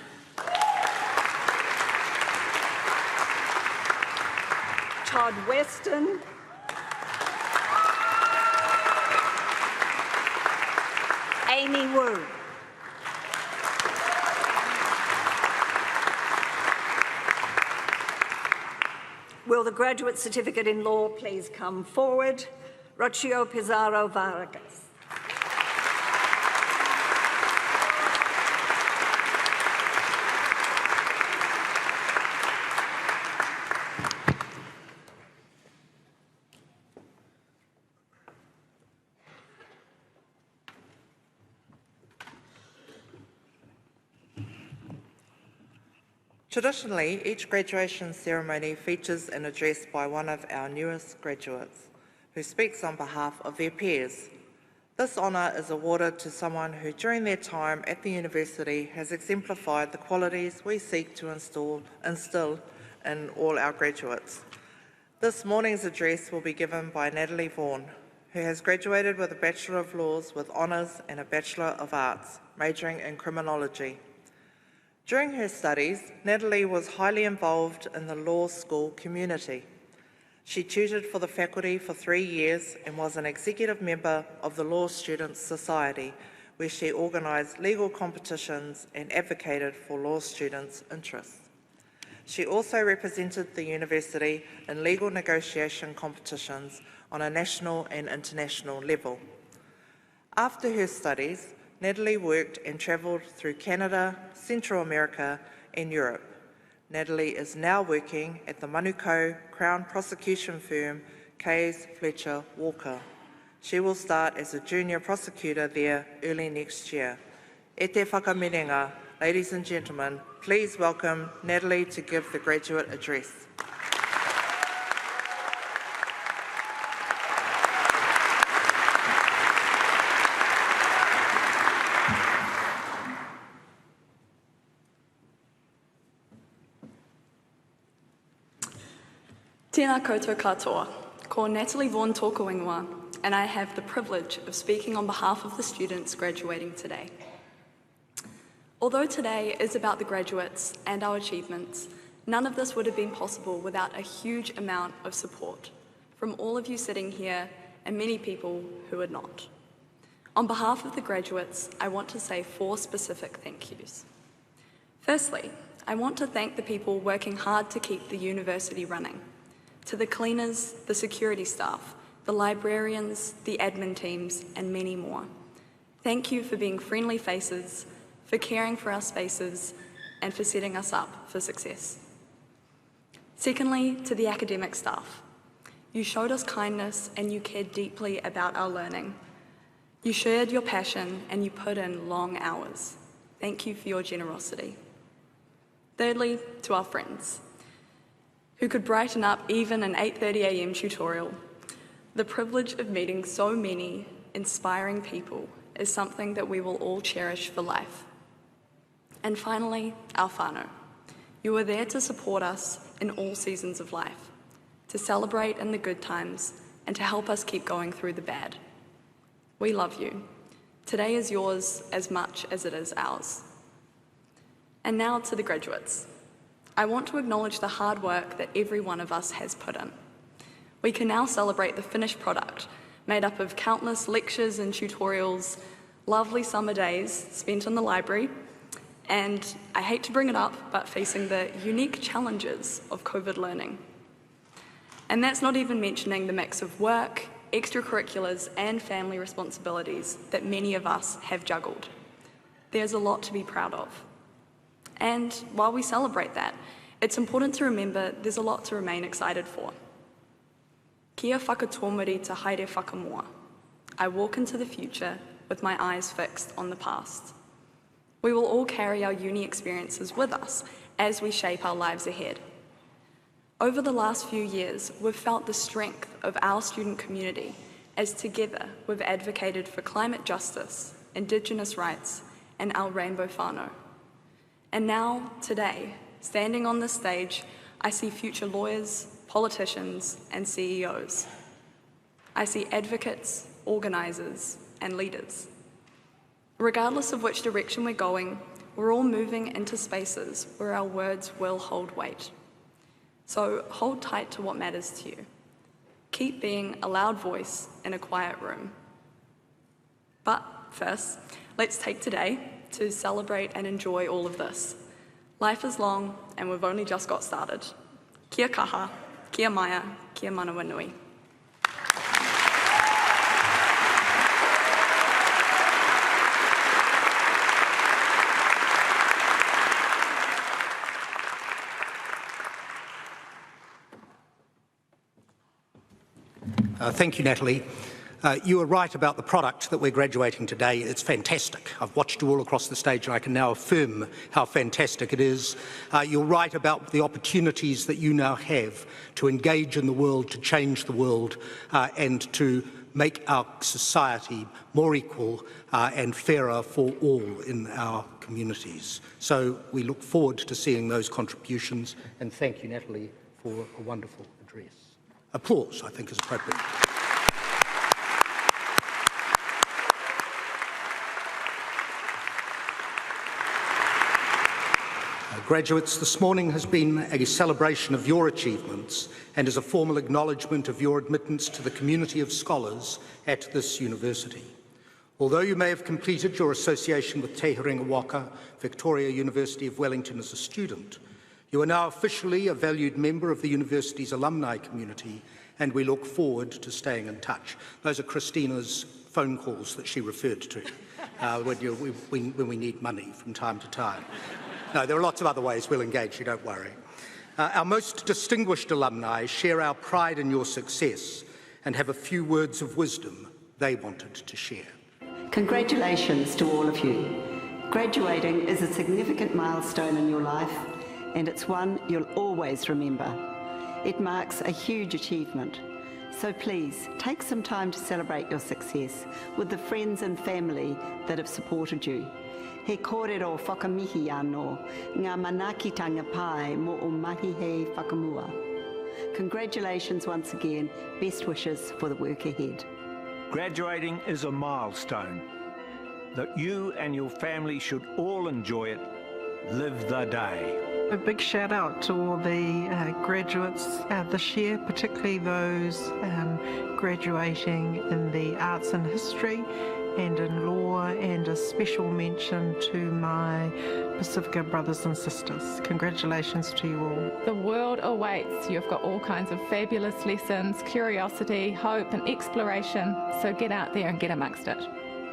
Todd Weston. Amy Wu. Will the graduate certificate in law please come forward? Rocio Pizarro Vargas. Traditionally, each graduation ceremony features an address by one of our newest graduates, who speaks on behalf of their peers. This honour is awarded to someone who, during their time at the university, has exemplified the qualities we seek to instill in all our graduates. This morning's address will be given by Natalie Vaughan, who has graduated with a Bachelor of Laws with honours and a Bachelor of Arts, majoring in criminology. During her studies, Natalie was highly involved in the law school community. She tutored for the faculty for 3 years and was an executive member of the Law Students' Society, where she organised legal competitions and advocated for law students' interests. She also represented the university in legal negotiation competitions on a national and international level. After her studies, Natalie worked and travelled through Canada, Central America and Europe. Natalie is now working at the Manukau Crown prosecution firm Case Fletcher Walker. She will start as a junior prosecutor there early next year. E te whakamirenga, ladies and gentlemen, please welcome Natalie to give the graduate address. Tēnā koutou katoa, ko Natalie Vaughan tōku ingoa, and I have the privilege of speaking on behalf of the students graduating today. Although today is about the graduates and our achievements, none of this would have been possible without a huge amount of support from all of you sitting here and many people who are not. On behalf of the graduates, I want to say 4 specific thank yous. Firstly, I want to thank the people working hard to keep the university running. To the cleaners, the security staff, the librarians, the admin teams, and many more. Thank you for being friendly faces, for caring for our spaces, and for setting us up for success. Secondly, to the academic staff. You showed us kindness and you cared deeply about our learning. You shared your passion and you put in long hours. Thank you for your generosity. Thirdly, to our friends, who could brighten up even an 8:30 a.m. tutorial. The privilege of meeting so many inspiring people is something that we will all cherish for life. And finally, our whānau. You are there to support us in all seasons of life, to celebrate in the good times, and to help us keep going through the bad. We love you. Today is yours as much as it is ours. And now to the graduates. I want to acknowledge the hard work that every one of us has put in. We can now celebrate the finished product, made up of countless lectures and tutorials, lovely summer days spent in the library, and I hate to bring it up, but facing the unique challenges of COVID learning. And that's not even mentioning the mix of work, extracurriculars, and family responsibilities that many of us have juggled. There's a lot to be proud of. And while we celebrate that, it's important to remember there's a lot to remain excited for. Kia whakatomari te haere whakamoa. I walk into the future with my eyes fixed on the past. We will all carry our uni experiences with us as we shape our lives ahead. Over the last few years, we've felt the strength of our student community as together we've advocated for climate justice, Indigenous rights, and our rainbow whānau. And now, today, standing on this stage, I see future lawyers, politicians, and CEOs. I see advocates, organisers, and leaders. Regardless of which direction we're going, we're all moving into spaces where our words will hold weight. So hold tight to what matters to you. Keep being a loud voice in a quiet room. But first, let's take today to celebrate and enjoy all of this. Life is long and we've only just got started. Kia kaha, kia maia, kia manawa nui. Thank you, Natalie. You are right about the product that we're graduating today. It's fantastic. I've watched you all across the stage and I can now affirm how fantastic it is. You're right about the opportunities that you now have to engage in the world, to change the world, and to make our society more equal and fairer for all in our communities. So we look forward to seeing those contributions, and thank you, Natalie, for a wonderful address. Applause, I think, is appropriate. Graduates, this morning has been a celebration of your achievements and is a formal acknowledgement of your admittance to the community of scholars at this university. Although you may have completed your association with Te Herenga Waka, Victoria University of Wellington as a student, you are now officially a valued member of the university's alumni community, and we look forward to staying in touch. Those are Christina's phone calls that she referred to when we need money from time to time. No, there are lots of other ways we'll engage you, don't worry. Our most distinguished alumni share our pride in your success and have a few words of wisdom they wanted to share. Congratulations to all of you. Graduating is a significant milestone in your life, and it's one you'll always remember. It marks a huge achievement. So please, take some time to celebrate your success with the friends and family that have supported you. He kōrero whakamihi anō, ngā manakitanga pai mo o mahi hei whakamua. Congratulations once again. Best wishes for the work ahead. Graduating is a milestone that you and your family should all enjoy it. Live the day. A big shout out to all the graduates this year, particularly those graduating in the arts and history and in law, and a special mention to my Pacifica brothers and sisters. Congratulations to you all. The world awaits. You've got all kinds of fabulous lessons, curiosity, hope and exploration, so get out there and get amongst it.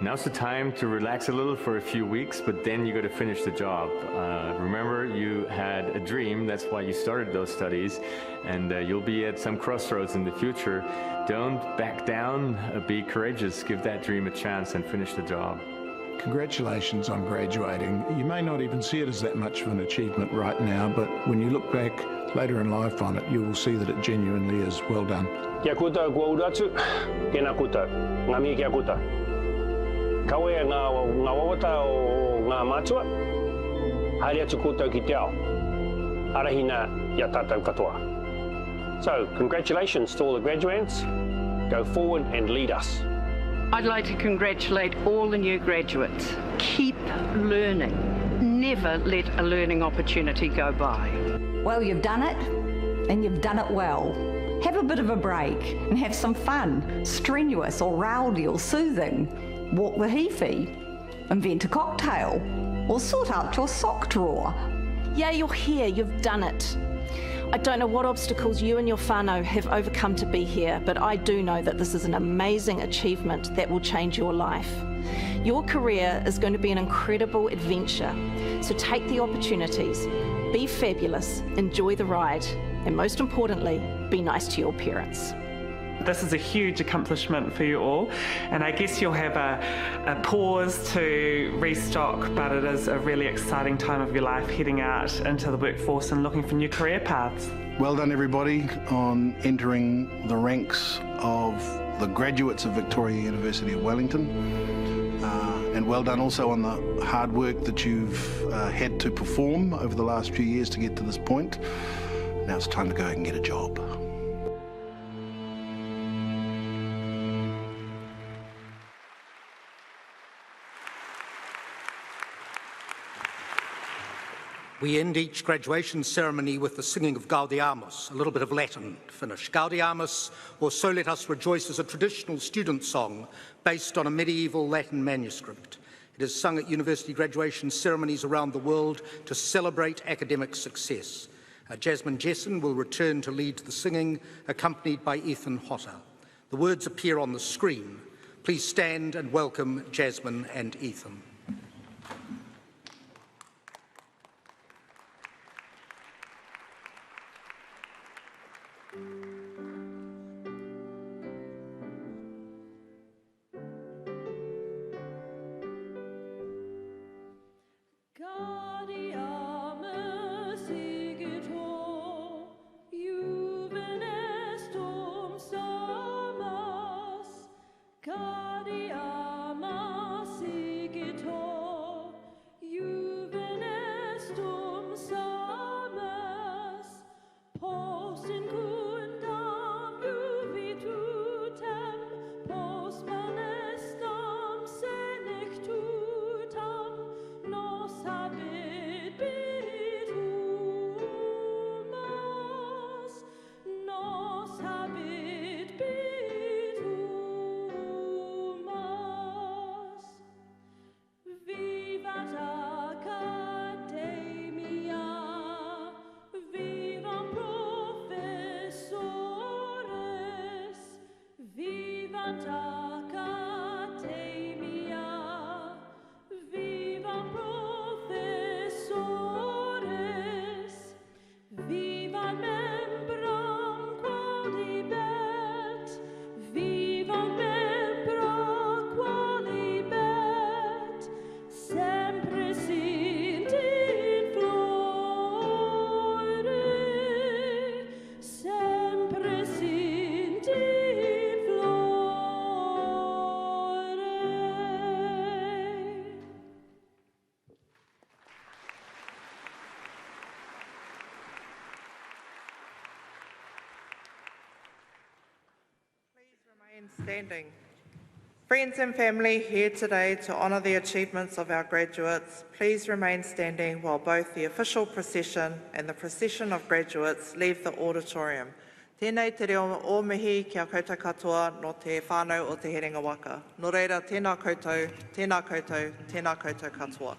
Now's the time to relax a little for a few weeks, but then you got to finish the job. Remember, you had a dream, that's why you started those studies, and you'll be at some crossroads in the future. Don't back down, be courageous, give that dream a chance and finish the job. Congratulations on graduating. You may not even see it as that much of an achievement right now, but when you look back later in life on it, you will see that it genuinely is. Well done. Kia kuta kua uratu, kena kuta, ngā mi kia kuta. Kawe ngā wawata o ngā mātua, haere atu koutou ki te ao, arahina ia tātou katoa. So, congratulations to all the graduates. Go forward and lead us. I'd like to congratulate all the new graduates. Keep learning. Never let a learning opportunity go by. Well, you've done it, and you've done it well. Have a bit of a break and have some fun, strenuous or rowdy or soothing. Walk the hifi, invent a cocktail, or sort out your sock drawer. Yeah, you're here, you've done it. I don't know what obstacles you and your whānau have overcome to be here, but I do know that this is an amazing achievement that will change your life. Your career is going to be an incredible adventure, so take the opportunities, be fabulous, enjoy the ride, and most importantly, be nice to your parents. This is a huge accomplishment for you all, and I guess you'll have a pause to restock, but it is a really exciting time of your life heading out into the workforce and looking for new career paths. Well done everybody on entering the ranks of the graduates of Victoria University of Wellington, and well done also on the hard work that you've had to perform over the last few years to get to this point. Now it's time to go and get a job. We end each graduation ceremony with the singing of Gaudeamus, a little bit of Latin to finish. Gaudeamus, or So Let Us Rejoice, is a traditional student song based on a medieval Latin manuscript. It is sung at university graduation ceremonies around the world to celebrate academic success. Jasmine Jessen will return to lead the singing, accompanied by Ethan Hotter. The words appear on the screen. Please stand and welcome Jasmine and Ethan. Standing. Friends and family here today to honour the achievements of our graduates, please remain standing while both the official procession and the procession of graduates leave the auditorium. Tēnei te reo o mihi kia koutou katoa no te whānau o te Herenga Waka. Nō reira, tēnā koutou, tēnā koutou, tēnā koutou katoa.